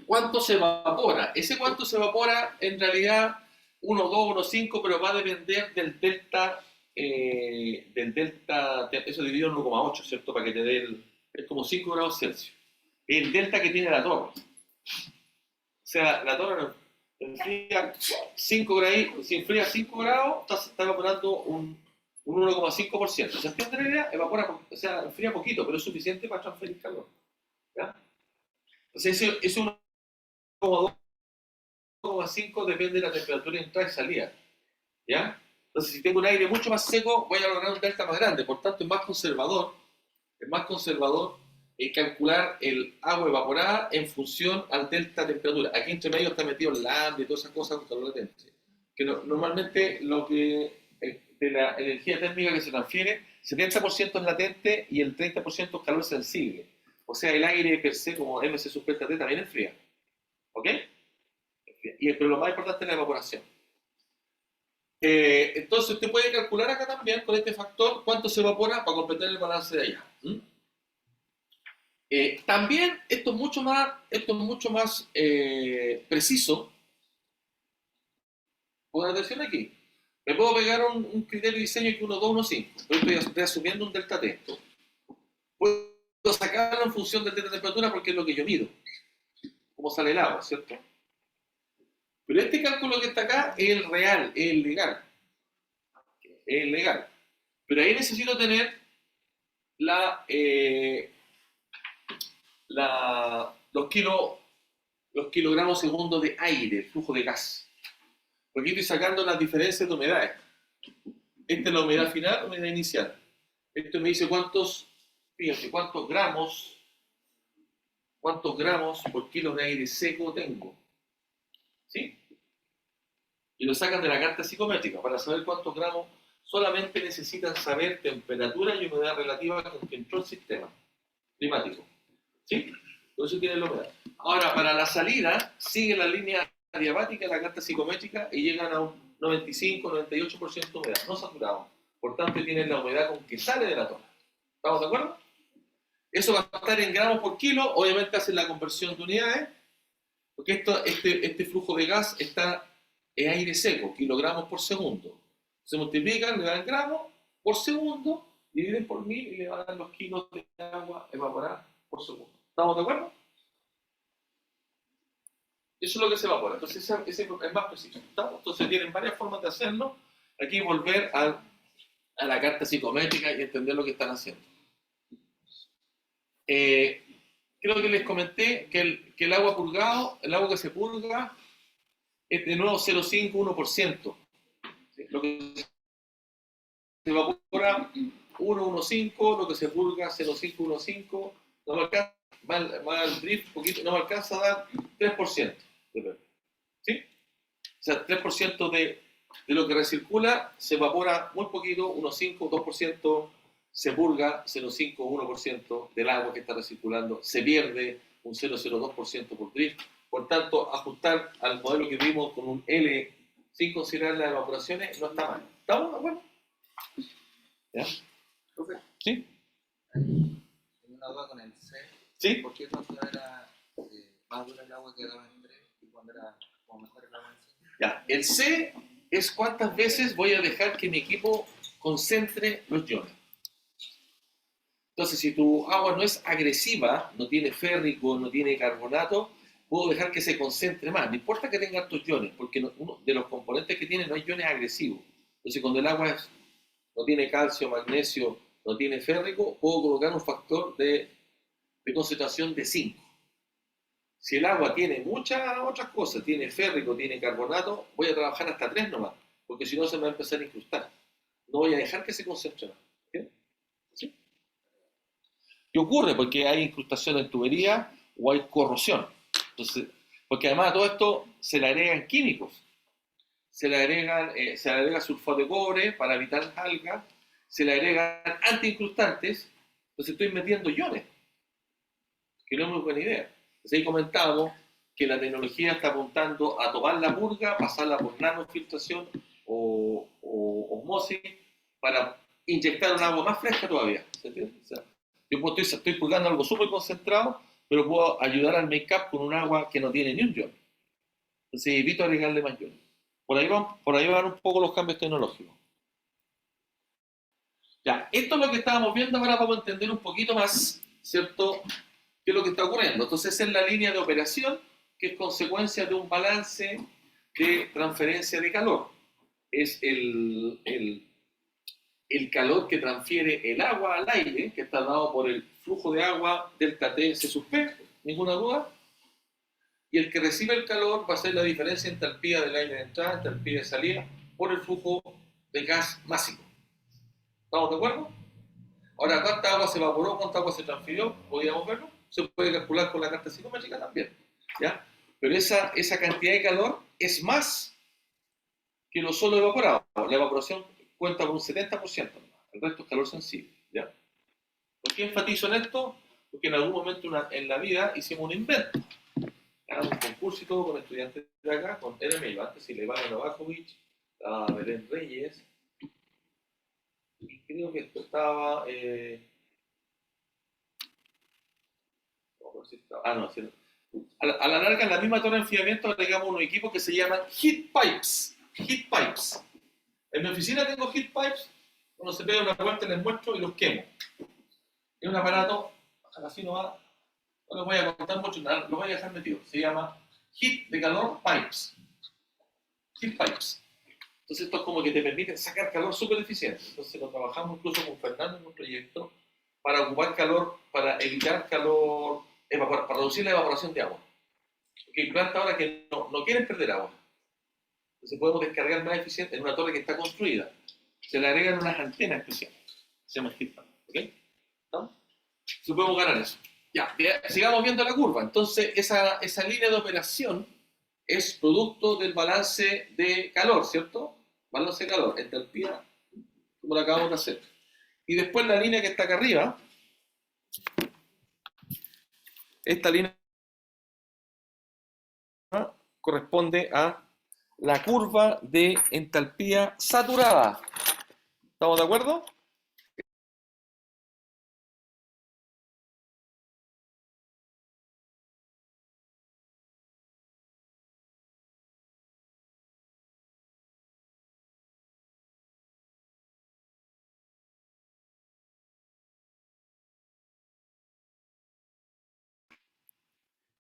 cuánto se evapora. Ese cuánto se evapora, en realidad, 1,2, 1,5, pero va a depender del delta, eso dividido en 1,8, ¿cierto? Para que te dé es como 5 grados Celsius. El delta que tiene la torre. O sea, la torre enfría 5 grados, si enfría 5 grados, está evaporando un 1,5%. ¿Se entiende la idea? Evapora, o sea, enfría poquito, pero es suficiente para transferir calor. ¿Ya? Entonces, ese 1,2,5 depende de la temperatura de entrada y salida. ¿Ya? Entonces, si tengo un aire mucho más seco, voy a lograr un delta más grande. Por tanto, es más conservador calcular el agua evaporada en función al delta temperatura. Aquí entre medio está metido el lambda y todas esas cosas con calor latente. Que normalmente lo que de la energía térmica que se transfiere, 70% es latente y el 30% es calor sensible. O sea, el aire per se, como MC sub delta T, también enfría. ¿Ok? Pero lo más importante es la evaporación. Entonces usted puede calcular acá también con este factor cuánto se evapora para completar el balance de allá. También esto es mucho más preciso. Pon atención aquí. Me puedo pegar un criterio de diseño que 1,2, 1,5. Estoy asumiendo un delta T. Puedo sacarlo en función del delta de temperatura porque es lo que yo mido. Cómo sale el agua, ¿cierto? Pero este cálculo que está acá es el real, es el legal. Es el legal. Pero ahí necesito tener los kilogramos segundos de aire, flujo de gas. Porque estoy sacando las diferencias de humedades. Esta es la humedad final, humedad inicial. Esto me dice fíjate, cuántos gramos por kilo de aire seco tengo. ¿Sí? Y lo sacan de la carta psicométrica. Para saber cuántos gramos, solamente necesitan saber temperatura y humedad relativa con que entró el sistema climático. ¿Sí? Por eso tienen la humedad. Ahora, para la salida, sigue la línea adiabática de la carta psicométrica y llegan a un 95-98% de humedad, no saturado. Por tanto, tienen la humedad con que sale de la toma. ¿Estamos de acuerdo? Eso va a estar en gramos por kilo. Obviamente hacen la conversión de unidades, porque este flujo de gas es aire seco, kilogramos por segundo. Se multiplican, le dan gramos por segundo, dividen por 1000 y le van a dar los kilos de agua evaporada por segundo. ¿Estamos de acuerdo? Eso es lo que se evapora. Entonces, ese es más preciso. ¿Estamos? Entonces, tienen varias formas de hacerlo. Aquí volver a la carta psicométrica y entender lo que están haciendo. Creo que les comenté que el agua purgado, el agua que se purga, es de nuevo 0,5-1%. ¿Sí? Lo que se evapora 1,15, lo que se purga 0,5-1,5, no me alcanza, va al drift poquito, no me alcanza a dar 3%. ¿Sí? O sea, 3% de lo que recircula se evapora muy poquito, 1,5, 2%, se purga 0,5, 1% del agua que está recirculando, se pierde un 0,02% por drift. Por tanto, ajustar al modelo que vimos con un L sin considerar las evaporaciones no está mal. ¿Estamos de acuerdo? ¿Ya? ¿Sí? Tengo una duda con el C. ¿Sí? ¿Por qué cuando era más dura el agua quedaba en 3 y cuando era como mejor el agua en 5? Ya. El C es cuántas veces voy a dejar que mi equipo concentre los iones. Entonces, si tu agua no es agresiva, no tiene férrico, no tiene carbonato, puedo dejar que se concentre más. No importa que tenga altos iones, porque uno de los componentes que tiene no hay iones agresivos. Entonces, cuando el agua no tiene calcio, magnesio, no tiene férrico, puedo colocar un factor de concentración de 5. Si el agua tiene muchas otras cosas, tiene férrico, tiene carbonato, voy a trabajar hasta 3 nomás, porque si no se me va a empezar a incrustar. No voy a dejar que se concentre más. ¿Sí? ¿Qué ocurre? Porque hay incrustación en tubería o hay corrosión. Entonces, porque además a todo esto se le agregan químicos. Se le agrega sulfato de cobre para evitar las algas, se le agregan antiincrustantes, entonces estoy metiendo iones, que no es muy buena idea. Entonces ahí comentábamos que la tecnología está apuntando a tomar la purga, pasarla por nanofiltración o osmosis para inyectar un agua más fresca todavía. ¿Se entiende? O sea, yo estoy purgando algo súper concentrado, pero puedo ayudar al make-up con un agua que no tiene ni un ion. Entonces evito agregarle más iones. Por ahí van un poco los cambios tecnológicos. Ya, esto es lo que estábamos viendo ahora para entender un poquito más, ¿cierto?, qué es lo que está ocurriendo. Entonces es la línea de operación que es consecuencia de un balance de transferencia de calor. Es el calor que transfiere el agua al aire, que está dado por el flujo de agua delta T C sub P, ninguna duda. Y el que recibe el calor va a ser la diferencia entre entalpía del aire de entrada, entalpía de salida, por el flujo de gas másico. ¿Estamos de acuerdo? Ahora, ¿cuánta agua se evaporó? ¿Cuánta agua se transfirió? ¿Podríamos verlo? Se puede calcular con la carta psicométrica también. ¿Ya? Pero esa cantidad de calor es más que lo solo evaporado. La evaporación cuenta con un 70%. El resto es calor sensible. ¿Ya? ¿Por qué enfatizo en esto? Porque en algún momento en la vida hicimos un invento. Ganamos un concurso y todo con estudiantes de acá, con NMI, antes Silvana Novakovic, Belén Reyes, y creo que esto estaba. No, sí, no. A la larga, en la misma torre de enfriamiento agregamos unos equipos que se llaman heat pipes. Heat pipes. En mi oficina tengo heat pipes, cuando se pega una vuelta les muestro y los quemo. Es un aparato, así no va. No les voy a contar mucho, nada, lo voy a dejar metido. Se llama heat de calor pipes. Heat pipes. Entonces esto es como que te permite sacar calor súper eficiente. Entonces lo trabajamos incluso con Fernando en un proyecto para ocupar calor, para evitar calor, para reducir la evaporación de agua. Porque hay plantas ahora que no quieren perder agua. Entonces podemos descargar más eficiente en una torre que está construida. Se le agregan unas antenas especiales. Se llama heat pump. ¿Ok? ¿Estamos? Si podemos ganar eso. Ya, sigamos viendo la curva. Entonces, esa línea de operación es producto del balance de calor, ¿cierto? Balance de calor, entalpía, como lo acabamos de hacer. Y después la línea que está acá arriba, esta línea corresponde a la curva de entalpía saturada. ¿Estamos de acuerdo?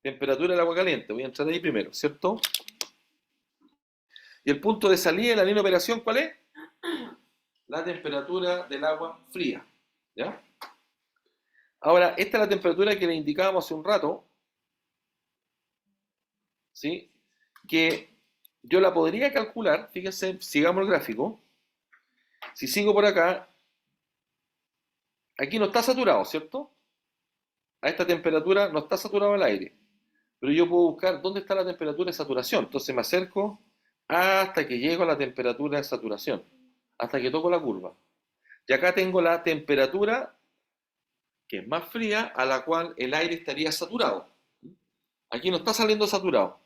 Temperatura del agua caliente, voy a entrar ahí primero, ¿cierto? Y el punto de salida de la línea de operación, ¿cuál es? La temperatura del agua fría, ¿ya? Ahora, esta es la temperatura que le indicábamos hace un rato, ¿sí? Que yo la podría calcular, fíjense, sigamos el gráfico. Si sigo por acá, aquí no está saturado, ¿cierto? A esta temperatura no está saturado el aire. Pero yo puedo buscar dónde está la temperatura de saturación. Entonces me acerco hasta que llego a la temperatura de saturación, hasta que toco la curva. Y acá tengo la temperatura que es más fría, a la cual el aire estaría saturado. Aquí no está saliendo saturado.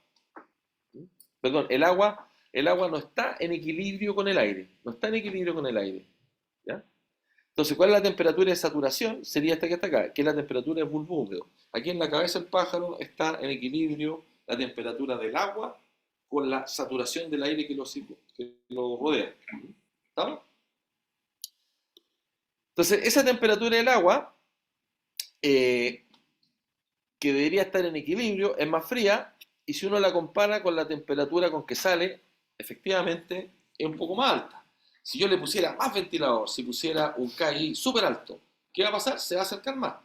Perdón, el agua no está en equilibrio con el aire. No está en equilibrio con el aire. ¿Ya? Entonces, ¿cuál es la temperatura de saturación? Sería esta que está acá, que es la temperatura de bulbo húmedo. Aquí en la cabeza del pájaro está en equilibrio la temperatura del agua con la saturación del aire que lo rodea. ¿Estamos? Entonces, esa temperatura del agua, que debería estar en equilibrio, es más fría, y si uno la compara con la temperatura con que sale, efectivamente es un poco más alta. Si yo le pusiera más ventilador, si pusiera un KI súper alto, ¿qué va a pasar? Se va a acercar más,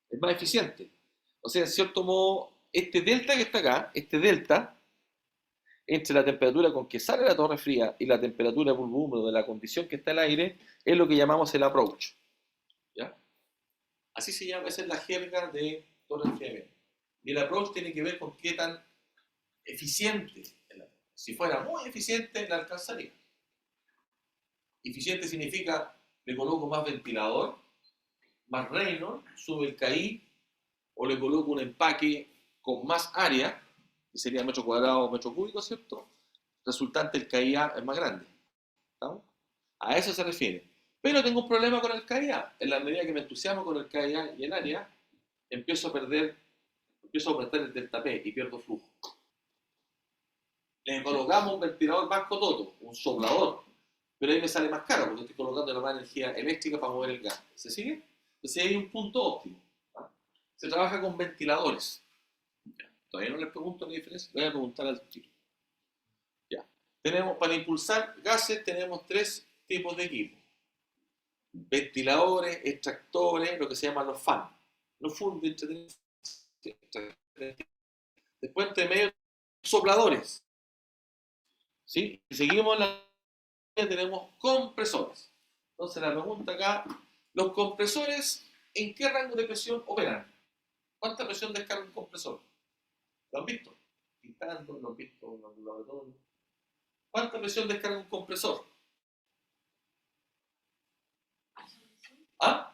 es más eficiente. O sea, en cierto modo, este delta que está acá, este delta, entre la temperatura con que sale la torre fría y la temperatura de bulbo húmedo de la condición que está el aire, es lo que llamamos el approach. ¿Ya? Así se llama, esa es la jerga de torre enfriamiento. Y el approach tiene que ver con qué tan eficiente es la torre. Si fuera muy eficiente, la alcanzaría. Eficiente significa, le coloco más ventilador, más Reynolds, sube el KI, o le coloco un empaque con más área, que sería metro cuadrado o metro cúbico, ¿cierto? Resultante, el KIA es más grande. ¿Estamos? A eso se refiere. Pero tengo un problema con el KIA. En la medida que me entusiasmo con el KIA y el área, empiezo a aumentar el delta P y pierdo flujo. Le colocamos un ventilador más cototo, un soplador, pero ahí me sale más caro porque estoy colocando la más energía eléctrica para mover el gas. ¿Se sigue? Entonces hay un punto óptimo. ¿Ah? Se trabaja con ventiladores. Ya. Todavía no les pregunto la diferencia, voy a preguntar al tiro. Ya. Para impulsar gases tenemos tres tipos de equipos. Ventiladores, extractores, lo que se llaman los fans. Los full de entretenimiento. Después entre medio sopladores. ¿Sí? Y seguimos la tenemos compresores. Entonces la pregunta acá, los compresores, ¿en qué rango de presión operan? ¿Cuánta presión descarga un compresor? ¿Lo han visto? Pintando, lo han visto en los laboratorios. ¿Cuánta presión descarga un compresor? ¿Ah?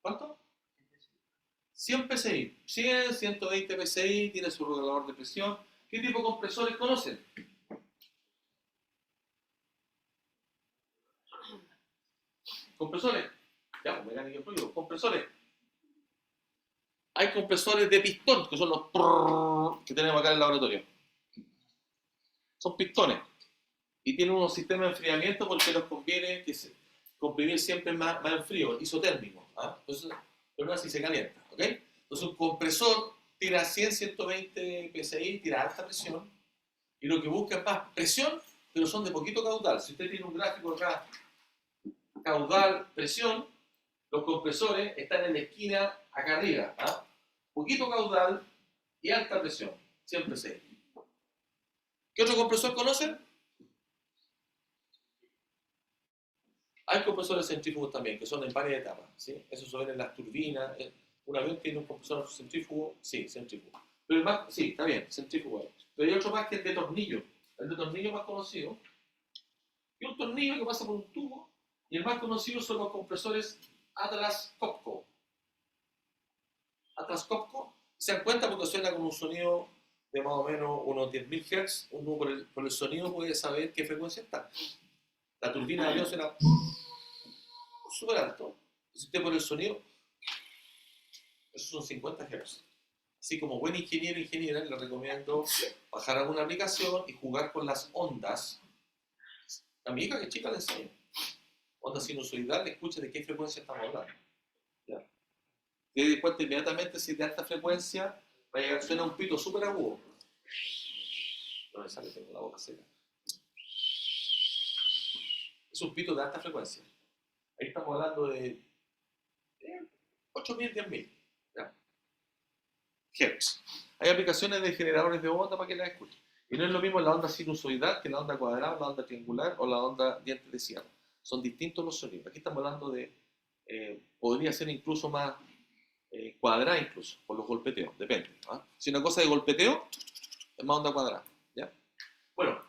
¿Cuánto? 100 PSI. 100, 120 PSI, tiene su regulador de presión. ¿Qué tipo de compresores conocen? Compresores. Ya, pues mecánica de fluido. Compresores. Hay compresores de pistón, que son los que tenemos acá en el laboratorio. Son pistones. Y tienen unos sistemas de enfriamiento porque nos conviene comprimir siempre más en frío, isotérmico. ¿Ah? Entonces, pero no así se calienta. ¿Ok? Entonces, un compresor tira 100, 120 PSI, tira alta presión. Y lo que busca es más presión, pero son de poquito caudal. Si usted tiene un gráfico acá, caudal, presión, los compresores están en la esquina acá arriba. ¿Ah? Poquito caudal y alta presión. Siempre se. ¿Qué otro compresor conocen? Hay compresores centrífugos también, que son en varias etapas, ¿sí? Eso se ven en las turbinas. Un avión tiene un compresor centrífugo, sí, centrífugo. Pero el más, sí, está bien, centrífugo. Pero hay otro más que es de tornillo. El de tornillo más conocido, y un tornillo que pasa por un tubo, y el más conocido son los compresores Atlas Copco. Atlas Copco, se dan cuenta porque suena con un sonido de más o menos unos 10.000 Hz. Uno por el sonido puede saber qué frecuencia está. La turbina de avión suena súper alto. Si usted por el sonido, esos son 50 Hz. Así como buen ingeniero o ingeniera, le recomiendo bajar alguna aplicación y jugar con las ondas. A mi hija que chica le enseño. Onda sinusoidal, escucha de qué frecuencia estamos hablando. ¿Ya? Y de cuenta inmediatamente si es de alta frecuencia, va a llegar, suena un pito súper agudo. No me sale, tengo la boca seca. Es un pito de alta frecuencia. Ahí estamos hablando de 8.000, 10.000 Hz. Hay aplicaciones de generadores de onda para que las escuchen. Y no es lo mismo la onda sinusoidal que la onda cuadrada, la onda triangular o la onda diente de sierra. Son distintos los sonidos. Aquí estamos hablando de, podría ser incluso más cuadrada incluso, por los golpeteos, depende. ¿Ah? Si una cosa de golpeteo, es más onda cuadrada. ¿Ya? Bueno,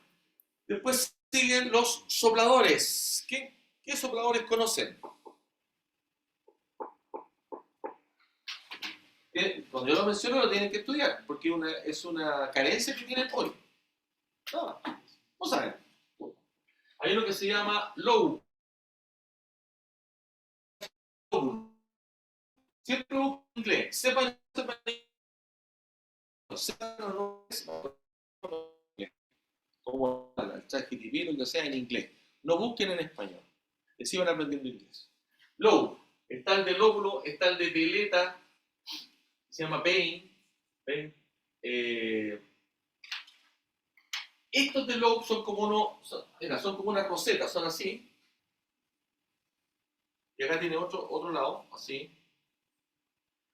después siguen los sopladores. ¿Qué sopladores conocen? Cuando yo lo menciono lo tienen que estudiar, porque es una carencia que tienen hoy. No, no saben. Hay uno que se llama low. Siempre busco en inglés. Sepan o no, como el ChatGPT, lo que sea en inglés. No busquen en español. Así van aprendiendo inglés. Low. Está el de lóbulo, está el de veleta, se llama Bain. Estos de low son como son como una roseta, son así. Y acá tiene otro lado, así.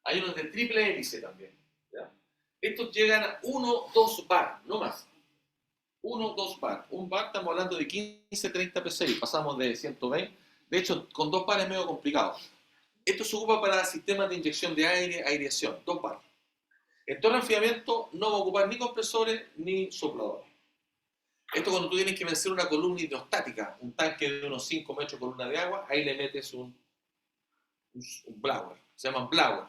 Hay unos de triple hélice también. ¿Ya? Estos llegan a 1, 2 bar, no más. 1, 2 bar. Un bar estamos hablando de 15, 30 PSI. Pasamos de 120. De hecho, con 2 bar es medio complicado. Esto se ocupa para sistemas de inyección de aire, aireación. 2 bar. En torno al enfriamiento no va a ocupar ni compresores ni sopladores. Esto cuando tú tienes que vencer una columna hidrostática, un tanque de unos 5 metros columna de agua, ahí le metes un blower. Se llaman blower.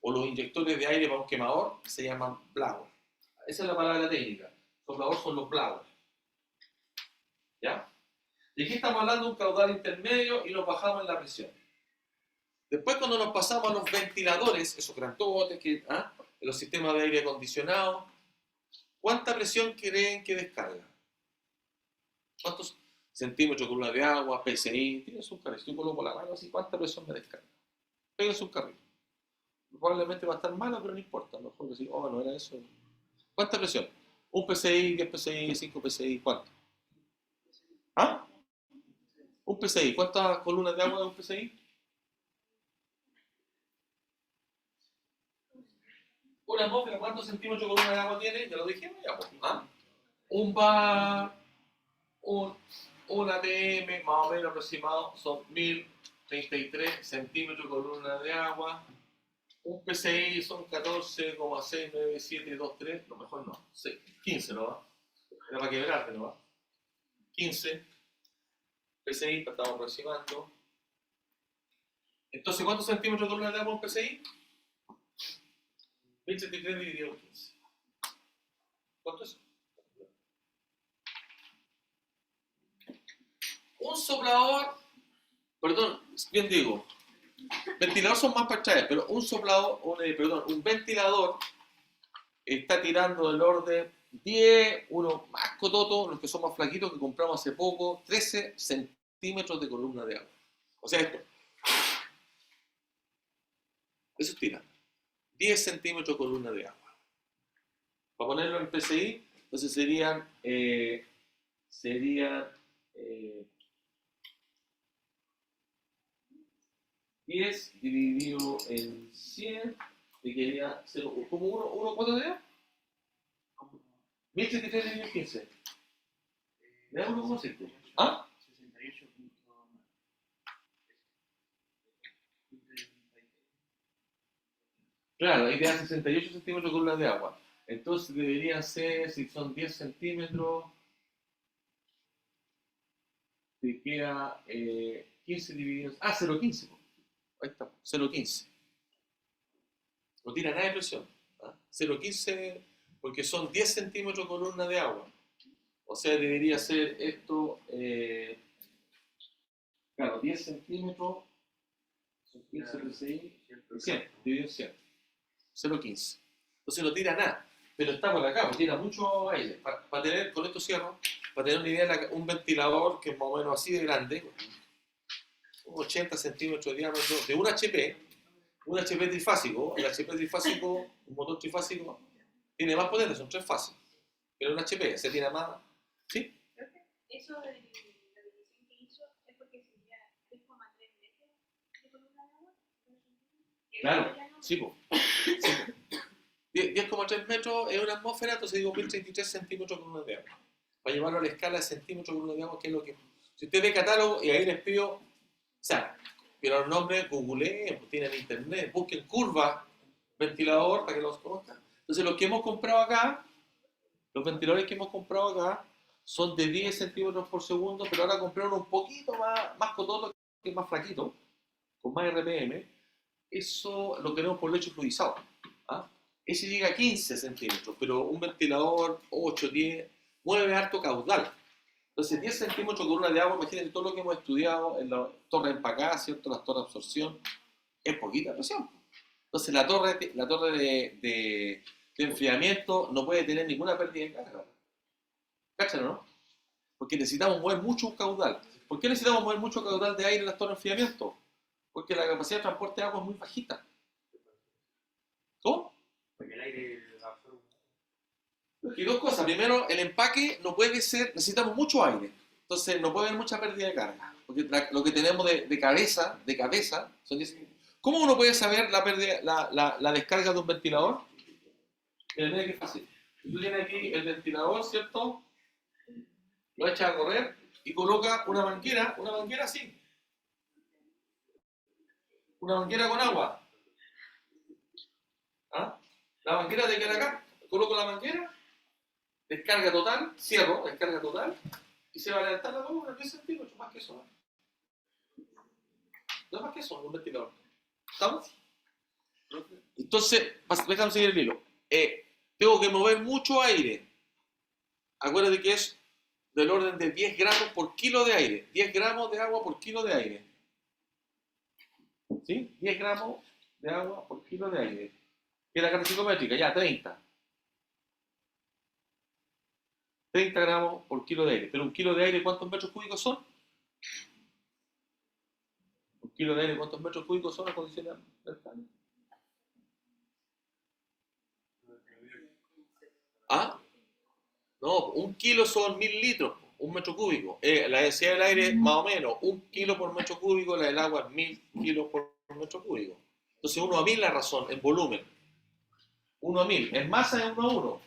O los inyectores de aire para un quemador se llaman blower. Esa es la palabra técnica. Soplador son los blowers. ¿Ya? Y aquí estamos hablando de un caudal intermedio y nos bajamos en la presión. Después cuando nos pasamos a los ventiladores, esos grandotes que, en los sistemas de aire acondicionado, ¿cuánta presión creen que descarga? ¿Cuántos centímetros columna de agua, PSI? Tienes un carril. Si yo coloco la mano así, ¿cuánta presión me descarga? Pégase un carril. Probablemente va a estar mala, pero no importa. A lo mejor decir, oh, no era eso. ¿Cuánta presión? ¿Un PSI, 10 PSI, 5 PSI? ¿Cuánto? ¿Ah? ¿Un PSI? ¿Cuántas columnas de agua de un PSI? Una atmósfera, ¿cuántos centímetros de columna de agua tiene? Ya lo dijimos, ya. ¿Ah? Un bar, un ATM, más o menos aproximado, son 1033 centímetros de columna de agua. Un PCI son 14,69723, lo mejor no, 15 no va. Era para quebrarte, no va. 15 PCI, estamos aproximando. Entonces, ¿cuántos centímetros de columna de agua un PCI? 1033 dividido por 15. ¿Cuánto es? Un soplador, perdón, bien digo, ventilador son más para pero un soplador, un ventilador está tirando del orden 10, uno más cototo, los que son más flaquitos que compramos hace poco, 13 centímetros de columna de agua. O sea, esto. Eso es tirar. 10 centímetros de columna de agua. Para ponerlo en PSI, entonces serían 10 dividido en 100, que quedaría como 1, ¿cuánto sería? 1073 dividido en 15. ¿Me da 1,7? ¿Ah? 68. Claro, ahí te da 68 centímetros de columnas de agua. Entonces deberían ser, si son 10 centímetros, te queda 15 divididos. Ah, 0,15. Ahí está, 0,15. No tira nada de presión. ¿Ah? 0,15 porque son 10 centímetros columna de agua. O sea, debería ser esto, claro, 10 centímetros, son 15 PSI, 100, dividido en 100. 0,15. Entonces no tira nada. Pero está por acá, pues tira mucho aire. Para tener, con esto cierro, para tener una idea, un ventilador que es más o menos así de grande, 80 centímetros de diámetro, de un HP trifásico, el HP trifásico, un motor trifásico, tiene más potencia, son 3 fases. Pero un HP se tiene más. ¿Sí? Eso de la división que hizo es porque sería 3,3 metros de columna de agua. Claro, sí, pues. 10,3 metros es una atmósfera, entonces digo 1033 centímetros columna de agua. Para llevarlo a la escala de centímetros columna de agua, que es lo que. Si usted ve catálogo y ahí les pido, o sea, pero los nombres, googleen, pues tienen internet, busquen curva, ventilador, para que los conozcan. Entonces, los que hemos comprado acá, los ventiladores que hemos comprado acá, son de 10 centímetros por segundo, pero ahora compré uno un poquito más cototo, que es más flaquito, con más RPM. Eso lo tenemos por lecho fluidizado. ¿Ah? Ese llega a 15 centímetros, pero un ventilador 8, 10, mueve harto caudal. Entonces, 10 centímetros de columna de agua, imagínense todo lo que hemos estudiado en la torre empacada, ¿cierto? Las torres de absorción, es poquita presión. Entonces, la torre de enfriamiento no puede tener ninguna pérdida de carga. ¿Cachan, no? Porque necesitamos mover mucho caudal. ¿Por qué necesitamos mover mucho caudal de aire en las torres de enfriamiento? Porque la capacidad de transporte de agua es muy bajita. ¿Cómo? Porque el aire absorbe. Y dos cosas. Primero, el empaque no puede ser, necesitamos mucho aire. Entonces no puede haber mucha pérdida de carga. Porque lo que tenemos de cabeza, son 10. ¿Cómo uno puede saber la pérdida, la descarga de un ventilador? Mira que fácil. Tú tienes aquí el ventilador, ¿cierto? Lo echas a correr y coloca una manguera así. Una manguera con agua. ¿Ah? La manguera de que acá. Coloco la manguera, descarga total, cierro, descarga total, y se va a levantar la columna 10 centímetros, más que eso. No es más que eso, un ventilador. ¿Estamos? Entonces, déjame seguir el hilo. Tengo que mover mucho aire. Acuérdate que es del orden de 10 gramos por kilo de aire. 10 gramos de agua por kilo de aire. ¿Sí? 10 gramos de agua por kilo de aire. ¿Qué es la carga psicométrica? Ya, 30. 30 gramos por kilo de aire. Pero un kilo de aire, ¿cuántos metros cúbicos son? Un kilo de aire, ¿cuántos metros cúbicos son a condiciones deltales? ¿Ah? No, un kilo son 1000 litros, un metro cúbico. La densidad del aire es más o menos 1 kilo por metro cúbico, la del agua es 1000 kilos por metro cúbico. Entonces 1 a 1000 la razón, en volumen. 1 a 1000. En masa es 1 a 1.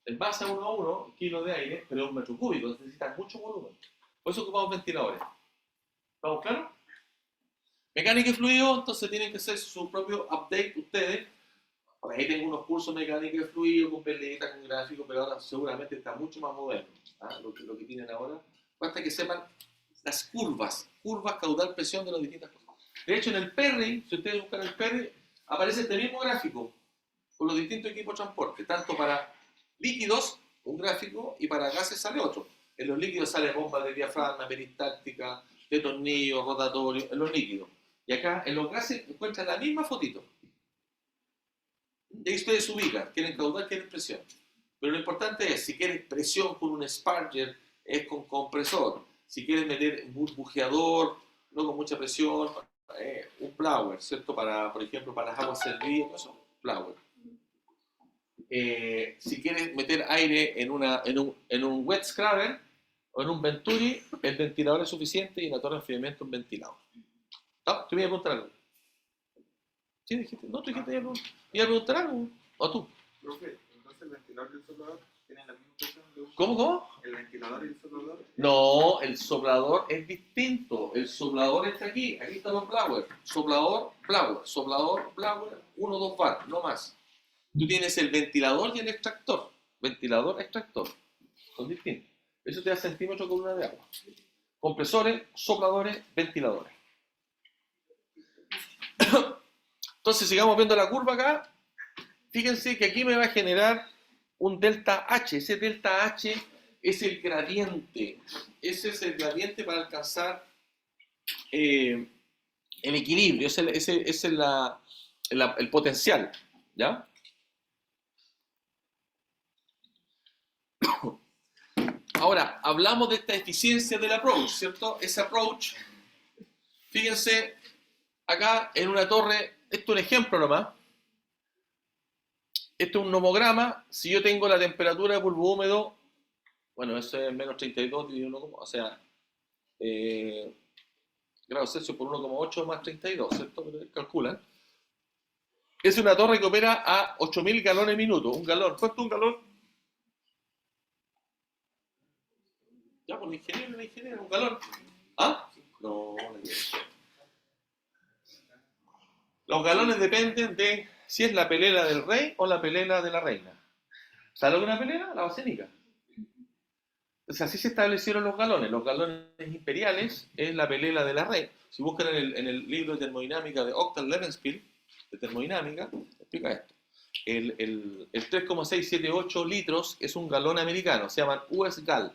En masa es 1 a 1, kilo de aire, pero es un metro cúbico, entonces necesita mucho volumen. Por eso ocupamos ventiladores. ¿Estamos claros? Mecánica y fluido, entonces tienen que hacer su propio update ustedes. Por ahí tengo unos cursos de mecánica y fluido con peleta, con gráfico, pero ahora seguramente está mucho más moderno. ¿Ah? Lo que tienen ahora. Basta que sepan las curvas, caudal, presión de las distintas cosas. De hecho, en el Perry, si ustedes buscan el Perry, aparece este mismo gráfico con los distintos equipos de transporte, tanto para líquidos, un gráfico, y para gases sale otro. En los líquidos sale bomba de diafragma, peristáctica, de tornillo, rotatorio, en los líquidos. Y acá, en los gases, encuentran la misma fotito. Y ahí ustedes se ubican, quieren caudal, quieren presión. Pero lo importante es, si quieres presión con un sparger, es con compresor. Si quieres meter un burbujeador, no con mucha presión, un blower, ¿cierto? Para, por ejemplo, para las aguas servidas, eso, blower. Si quieres meter aire en un wet scrubber o en un venturi, el ventilador es suficiente y en la torre de enfriamiento un ventilador. ¿No? ¿Te voy a preguntar algo? ¿Sí dijiste? No, tú dijiste, ¿iba a preguntar algo? ¿O tú? Profe, entonces el ventilador del soldador ¿Tienen la misma función de un ¿Cómo? el ventilador y el soplador? No, el soplador es distinto. El soplador está aquí. Aquí están los blower. Soplador, blower. Soplador, blower. 1 2 bar, no más. Tú tienes el ventilador y el extractor. Ventilador, extractor. Son distintos. Eso te da centímetro columna de agua. Compresores, sopladores, ventiladores. Entonces, sigamos viendo la curva acá. Fíjense que aquí me va a generar un delta H. Ese delta H es el gradiente. Ese es el gradiente para alcanzar el equilibrio. Ese es el potencial. ¿Ya? Ahora, hablamos de esta eficiencia del approach, ¿cierto? Ese approach, fíjense, acá en una torre, esto es un ejemplo nomás. Esto es un nomograma. Si yo tengo la temperatura de polvo húmedo, bueno, eso es menos 32 dividido 1, o sea, grados Celsius por 1,8 más 32, ¿cierto? Calculan. Es una torre que opera a 8.000 galones minuto. Un galón. ¿Cuánto es un galón? Ya, pues la ingeniera, un galón. ¿Ah? No, los galones dependen de si es la pelela del rey o la pelela de la reina. ¿Sabes lo que es una pelela? La basénica. Entonces así se establecieron los galones. Los galones imperiales es la pelela de la reina. Si buscan en el libro de termodinámica de Octal Levenspiel, de termodinámica, explica esto. El 3,678 litros es un galón americano, se llaman US Gal.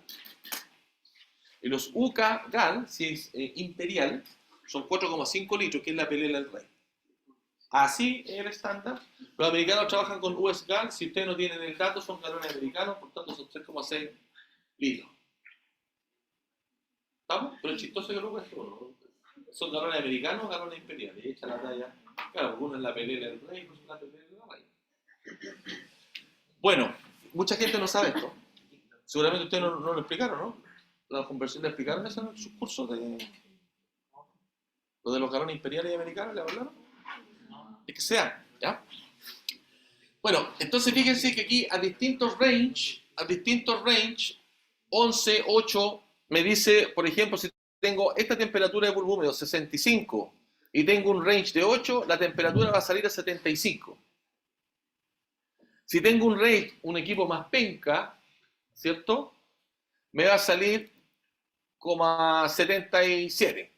Y los UK Gal, si es imperial, son 4,5 litros, que es la pelela del rey. Así es el estándar. Los americanos trabajan con US Gal, si ustedes no tienen el dato, son galones americanos, por tanto son 3,6 litros. ¿Estamos? Pero es chistoso que lo esto, ¿no? Son galones americanos o galones imperiales. Y echa la talla. Claro, porque uno es la pelela del rey, otro es la pelela de la reina. Bueno, mucha gente no sabe esto. Seguramente ustedes no lo explicaron, ¿no? La conversión le explicaron eso en sus cursos de... Lo de los galones imperiales y americanos, ¿le hablaron? Es que sea, ¿ya? Bueno, entonces fíjense que aquí a distintos range, 11, 8, me dice, por ejemplo, si tengo esta temperatura de polvo húmedo 65 y tengo un range de 8, la temperatura va a salir a 75. Si tengo un range, un equipo más penca, ¿cierto? Me va a salir como a 77.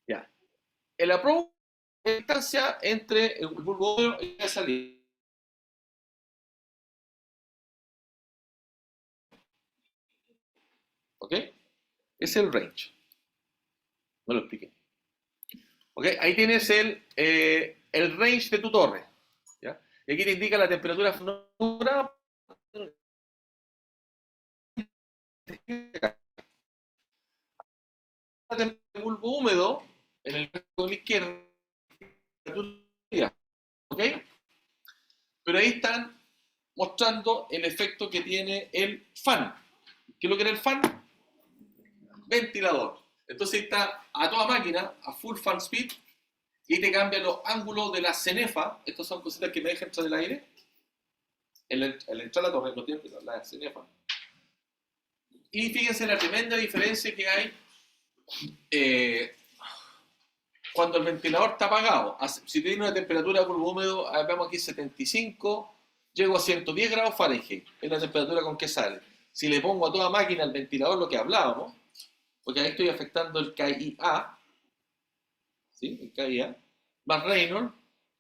Ya. El approach es la distancia entre el polvo húmedo y la salida. ¿Ok? Es el range. No lo expliqué. ¿Ok? Ahí tienes el range de tu torre. ¿Ya? Y aquí te indica la temperatura futura. El polvo húmedo en el caso de la izquierda. ¿Ok? Pero ahí están mostrando el efecto que tiene el fan. ¿Qué es lo que era el fan? Ventilador. Entonces está a toda máquina, a full fan speed, y te cambia los ángulos de la cenefa. Estas son cositas que me dejan entrar el aire. El entrar a la torre, no tiene que la cenefa. Y fíjense la tremenda diferencia que hay cuando el ventilador está apagado. Si tiene una temperatura de polvo húmedo, vemos aquí 75, llego a 110 grados Fahrenheit, es la temperatura con que sale. Si le pongo a toda máquina el ventilador, lo que hablábamos, porque ahí estoy afectando el KIA, ¿sí? El KIA, más Reynolds,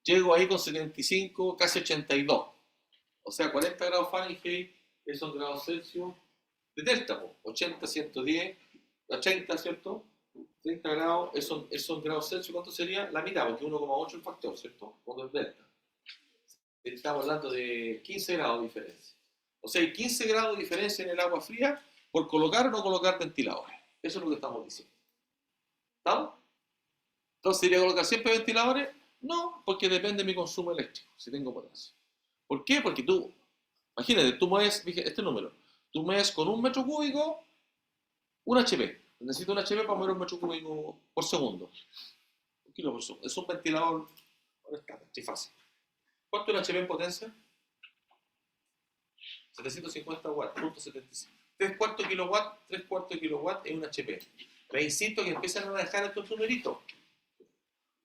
llego ahí con 75, casi 82. O sea, 40 grados Fahrenheit, esos grados Celsius de delta, 80, 110, 80, ¿cierto? 30 grados, esos grados Celsius, ¿cuánto sería? La mitad, porque 1,8 el factor, ¿cierto? Cuando es delta. Estamos hablando de 15 grados de diferencia. O sea, hay 15 grados de diferencia en el agua fría por colocar o no colocar ventiladores. Eso es lo que estamos diciendo. ¿Estamos? Entonces, ¿debería colocar siempre ventiladores? No, porque depende de mi consumo eléctrico, si tengo potencia. ¿Por qué? Porque tú, imagínate, tú mueves, este número, tú mueves con 1 metro cúbico, 1 HP. necesito un HP para mover un metro cúbico por segundo. Un kilo por segundo. Es un ventilador estándar, sí, fácil. ¿Cuánto es un HP en potencia? 750 watts, punto 75. 3 cuartos de kilowatt es un HP. Les insisto que empiezan a dejar estos numeritos.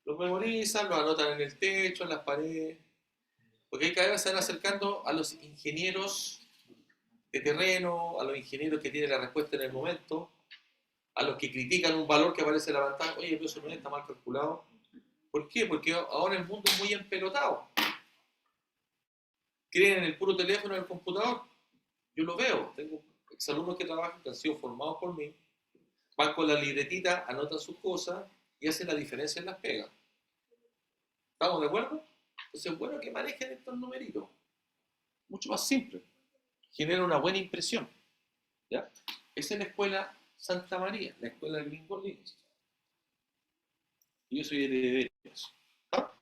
Los memorizan, los anotan en el techo, en las paredes. Porque cada vez se van acercando a los ingenieros de terreno, a los ingenieros que tienen la respuesta en el momento, a los que critican un valor que aparece en la pantalla. Oye, pero eso no está mal calculado. ¿Por qué? Porque ahora el mundo es muy empelotado. Creen en el puro teléfono, en el computador. Yo lo veo. Tengo exalumnos que trabajan, que han sido formados por mí, van con la libretita, anotan sus cosas y hacen la diferencia en las pegas. ¿Estamos de acuerdo? Entonces es bueno que manejen estos numeritos. Mucho más simple. Genera una buena impresión. ¿Ya? Esa es la escuela Santa María, la escuela de Green Gordines. Y yo soy heredero de eso. ¿Ah?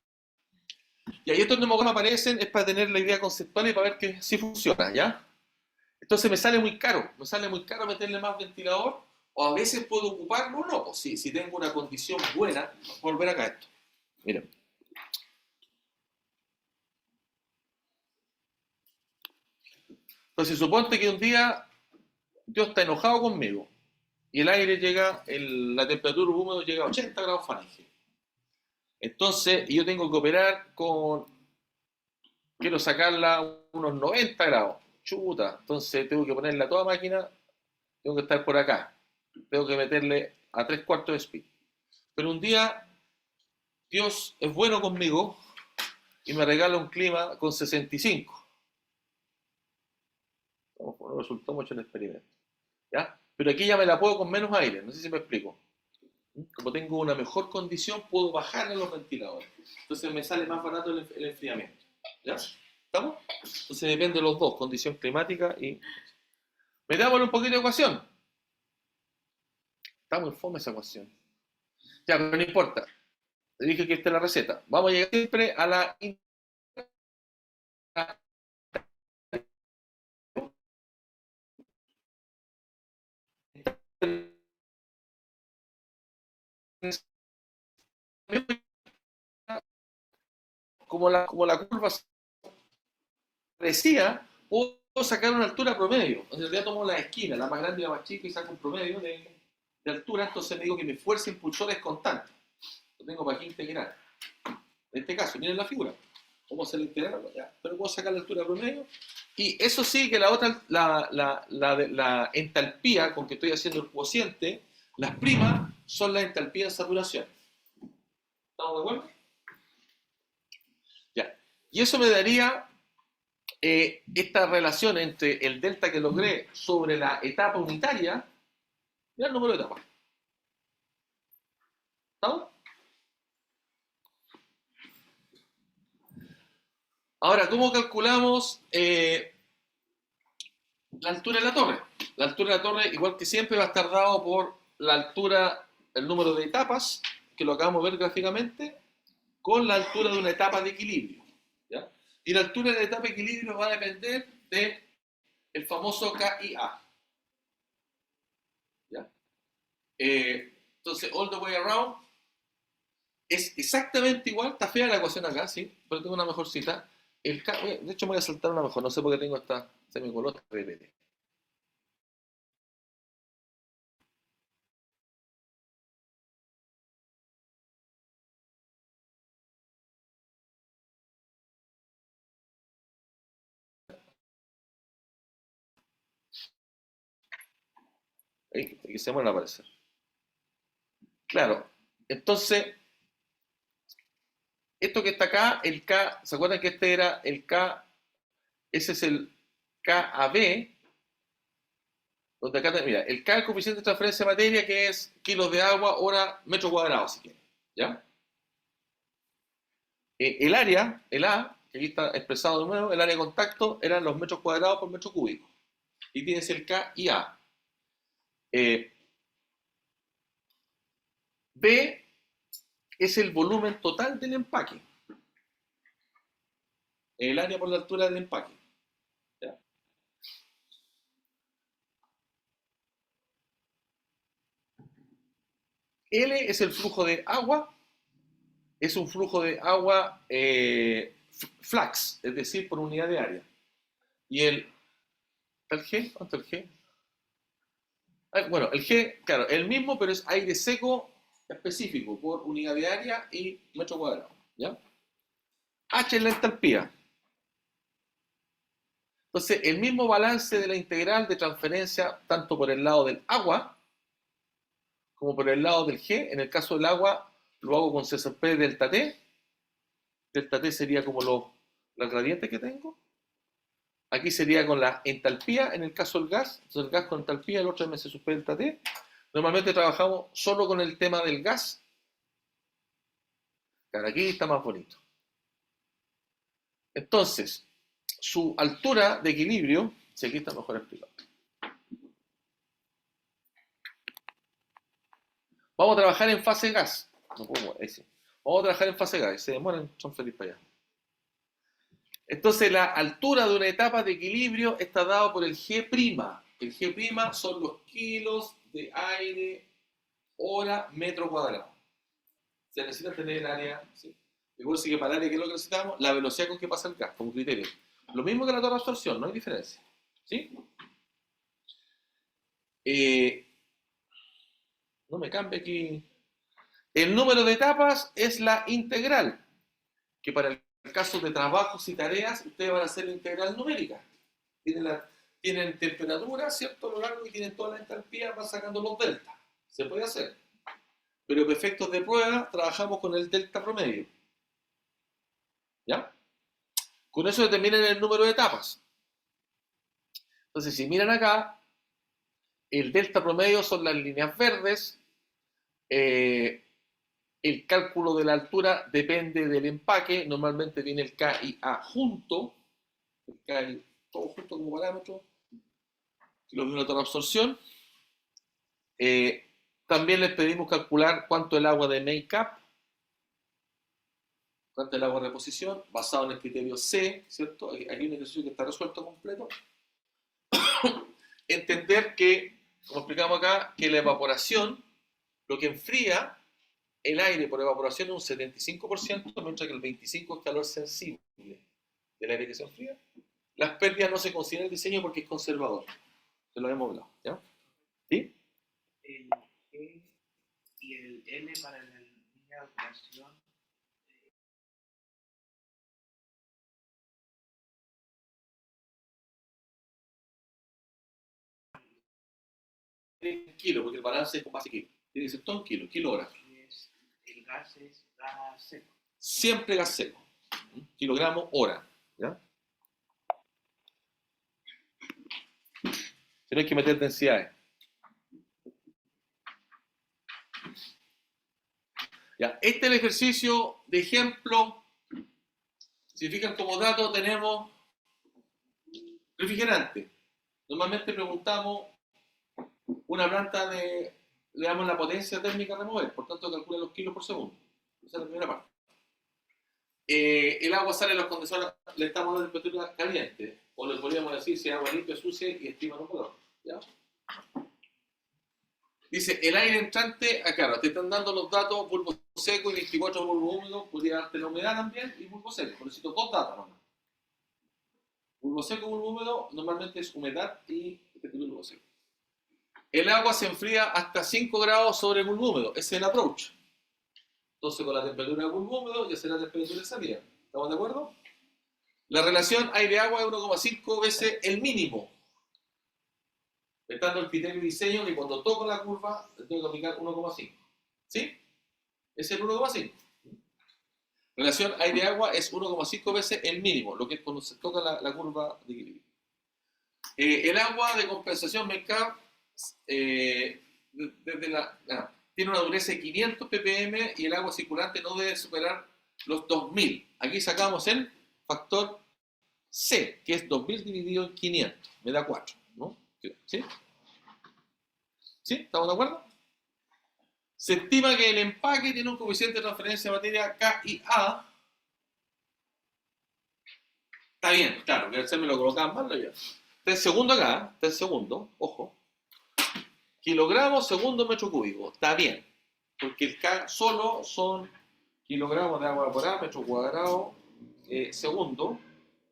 Y ahí estos nemogramas aparecen, es para tener la idea conceptual y para ver que sí funciona, ¿ya? Entonces me sale muy caro meterle más ventilador, o a veces puedo ocuparlo o no, pues si tengo una condición buena, volver acá a esto. Miren. Entonces suponte que un día Dios está enojado conmigo y el aire llega, la temperatura húmedo llega a 80 grados Fahrenheit. Entonces yo tengo que operar quiero sacarla a unos 90 grados. Chuta, entonces tengo que ponerle a toda máquina, tengo que estar por acá. Tengo que meterle a 3 cuartos de speed. Pero un día Dios es bueno conmigo y me regala un clima con 65. No resultó mucho el experimento. ¿Ya? Pero aquí ya me la puedo con menos aire, no sé si me explico. Como tengo una mejor condición, puedo bajarle los ventiladores. Entonces me sale más barato el enfriamiento. ¿Ya? ¿Estamos? Entonces depende de los dos, condición climática y... Metámosle un poquito de ecuación. Está muy fome esa ecuación. Ya, pero no importa. Le dije que esta es la receta. Vamos a llegar siempre a la... como la curva parecía, puedo sacar una altura promedio. En realidad tomo la esquina, la más grande y la más chica, y saco un promedio de altura. Entonces me digo que mi fuerza impulsora es constante. Lo tengo para aquí integrar. En este caso, miren la figura. ¿Cómo se le integra? Ya, pero puedo sacar la altura promedio. Y eso sí que la otra, la entalpía con que estoy haciendo el cociente, las primas son la entalpía de saturación. ¿Estamos de acuerdo? Ya. Y eso me daría esta relación entre el delta que logré sobre la etapa unitaria, mira el número de etapas. ¿Estamos? Ahora, ¿cómo calculamos la altura de la torre? La altura de la torre, igual que siempre, va a estar dado por la altura, el número de etapas, que lo acabamos de ver gráficamente, con la altura de una etapa de equilibrio. ¿Ya? Y la altura de la etapa de equilibrio va a depender del famoso KIA. ¿Ya? Entonces, all the way around es exactamente igual. Está fea la ecuación acá, sí, pero tengo una mejor cita. De hecho, me voy a saltar una mejor. No sé por qué tengo esta semicolor. Repete. Ahí, que se van a aparecer. Claro. Entonces, esto que está acá, el K, ¿se acuerdan que este era el K? Ese es el KAB, donde acá, mira, el K es el coeficiente de transferencia de materia, que es kilos de agua, hora, metro cuadrado, si quieren. ¿Ya? El área, el A, que aquí está expresado de nuevo, el área de contacto eran los metros cuadrados por metro cúbico. Y tienes el K y A. B es el volumen total del empaque. El área por la altura del empaque. ¿Ya? L es el flujo de agua, es un flujo de agua flux, es decir, por unidad de área. Y ¿está el G? ¿Dónde está el G? Bueno, el G, claro, el mismo, pero es aire seco específico por unidad de área y metro cuadrado. ¿Ya? H es la entalpía. Entonces, el mismo balance de la integral de transferencia, tanto por el lado del agua como por el lado del G. En el caso del agua, lo hago con CSP delta T. Delta T sería como la gradiente que tengo. Aquí sería con la entalpía en el caso del gas. Entonces, el gas con entalpía, el otro es MC sub P delta T. Normalmente trabajamos solo con el tema del gas. Claro, aquí está más bonito. Entonces, su altura de equilibrio, si aquí está mejor explicado. Vamos a trabajar en fase gas. No puedo, ahí sí. Vamos a trabajar en fase gas. Se demoran, son felices para allá. Entonces, la altura de una etapa de equilibrio está dado por el G'. El G' son los kilos de aire hora metro cuadrado. Se necesita tener el área, ¿sí? Recuerden que para el área, ¿qué es lo que necesitamos? La velocidad con que pasa el gas, como criterio. Lo mismo que la torre de absorción, no hay diferencia. ¿Sí? No me cambie aquí. El número de etapas es la integral, que para el caso de trabajos y tareas, ustedes van a hacer la integral numérica. Tienen temperatura, ¿cierto? A lo largo y tienen toda la entalpía, van sacando los deltas. Se puede hacer. Pero para efectos de prueba, trabajamos con el delta promedio. ¿Ya? Con eso determinan el número de etapas. Entonces, si miran acá, el delta promedio son las líneas verdes. El cálculo de la altura depende del empaque. Normalmente viene el K y A junto. El K y todo junto como parámetro. Los de una torre de absorción. También les pedimos calcular cuánto es el agua de make-up. Cuánto es el agua de reposición. Basado en el criterio C. ¿Cierto? Aquí hay un ejercicio que está resuelto completo. Entender que, como explicamos acá, que la evaporación, lo que enfría el aire por evaporación es un 75%, mientras que el 25% es calor sensible del aire que se enfría. Las pérdidas no se consideran en el diseño porque es conservador. Se lo hemos hablado. ¿Ya? ¿Sí? El G y el L para la línea de operación. En kilo, porque el balance es con base kilo. Tiene que ser todo en kilo, kilogramos. El gas es gas seco. Siempre gas seco. Kilogramos hora. ¿Ya? Pero hay que meter densidades. Ya, este es el ejercicio de ejemplo. Si fijan como dato tenemos refrigerante. Normalmente preguntamos una planta le damos la potencia térmica a remover, por tanto calcula los kilos por segundo. Esa es la primera parte. El agua sale de los condensadores, le estamos dando temperatura caliente, o le podríamos decir si es agua limpia, sucia y estima no color. ¿Ya? Dice, el aire entrante, claro, te están dando los datos, bulbo seco y 24 bulbo húmedo, podría darte la humedad también y bulbo seco, necesito dos datos nomás. Bulbo seco, bulbo húmedo, normalmente es humedad y bulbo seco. El agua se enfría hasta 5 grados sobre el bulbo húmedo, ese es el approach. Entonces con la temperatura del bulbo húmedo ya será la temperatura de salida. ¿Estamos de acuerdo? La relación aire-agua es 1,5 veces el mínimo. Estando el criterio de diseño que cuando toco la curva tengo que aplicar 1,5. ¿Sí? Es el 1,5. Relación aire-agua es 1,5 veces el mínimo, lo que es cuando se toca la curva de equilibrio. El agua de compensación MECAP tiene una dureza de 500 ppm y el agua circulante no debe superar los 2000. Aquí sacamos el factor C, que es 2000 dividido en 500. Me da 4, ¿no? ¿Sí? ¿Sí? ¿Estamos de acuerdo? Se estima que el empaque tiene un coeficiente de transferencia de materia K y A. Está bien, claro, que me lo colocaban mal, ya. 3 segundos acá, 3 segundos, ojo. Kilogramos segundo metro cúbico, está bien. porque el K solo son kilogramos de agua evaporada, metro cuadrado, segundo,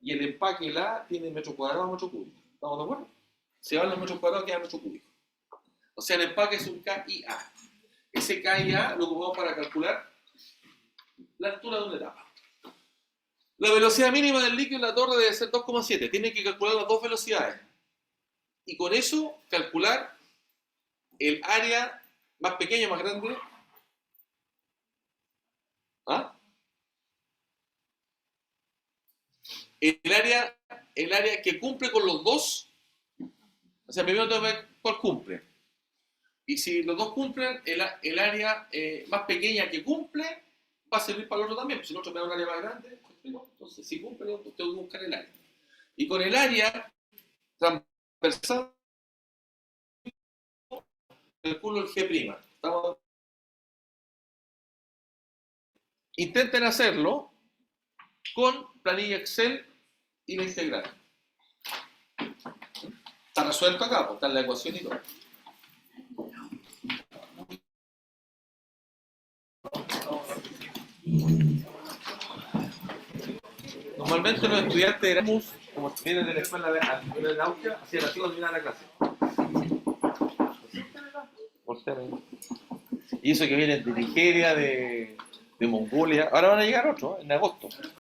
y el empaque, el A, tiene metro cuadrado, metro cúbico. ¿Estamos de acuerdo? Si van los metros cuadrados, queda metro cúbico. O sea, el empaque es un KIA. Ese KIA lo ocupamos para calcular la altura de una etapa. La velocidad mínima del líquido en la torre debe ser 2,7. Tienen que calcular las dos velocidades. Y con eso calcular el área más pequeña, más grande. ¿Ah? El área que cumple con los dos. O sea, primero tengo que ver cuál cumple. Y si los dos cumplen, el área más pequeña que cumple va a servir para el otro también. Si el otro me da un área más grande, entonces si cumple, tengo que buscar el área. Y con el área transversal, calculo el G'. Intenten hacerlo con planilla Excel y la integral. Está resuelto acá, pues está en la ecuación y todo. Normalmente los estudiantes de Erasmus, como vienen de la escuela de Austria, hacían así cuando terminaban la clase. Y eso que vienen de Nigeria, de Mongolia, ahora van a llegar otros, en agosto.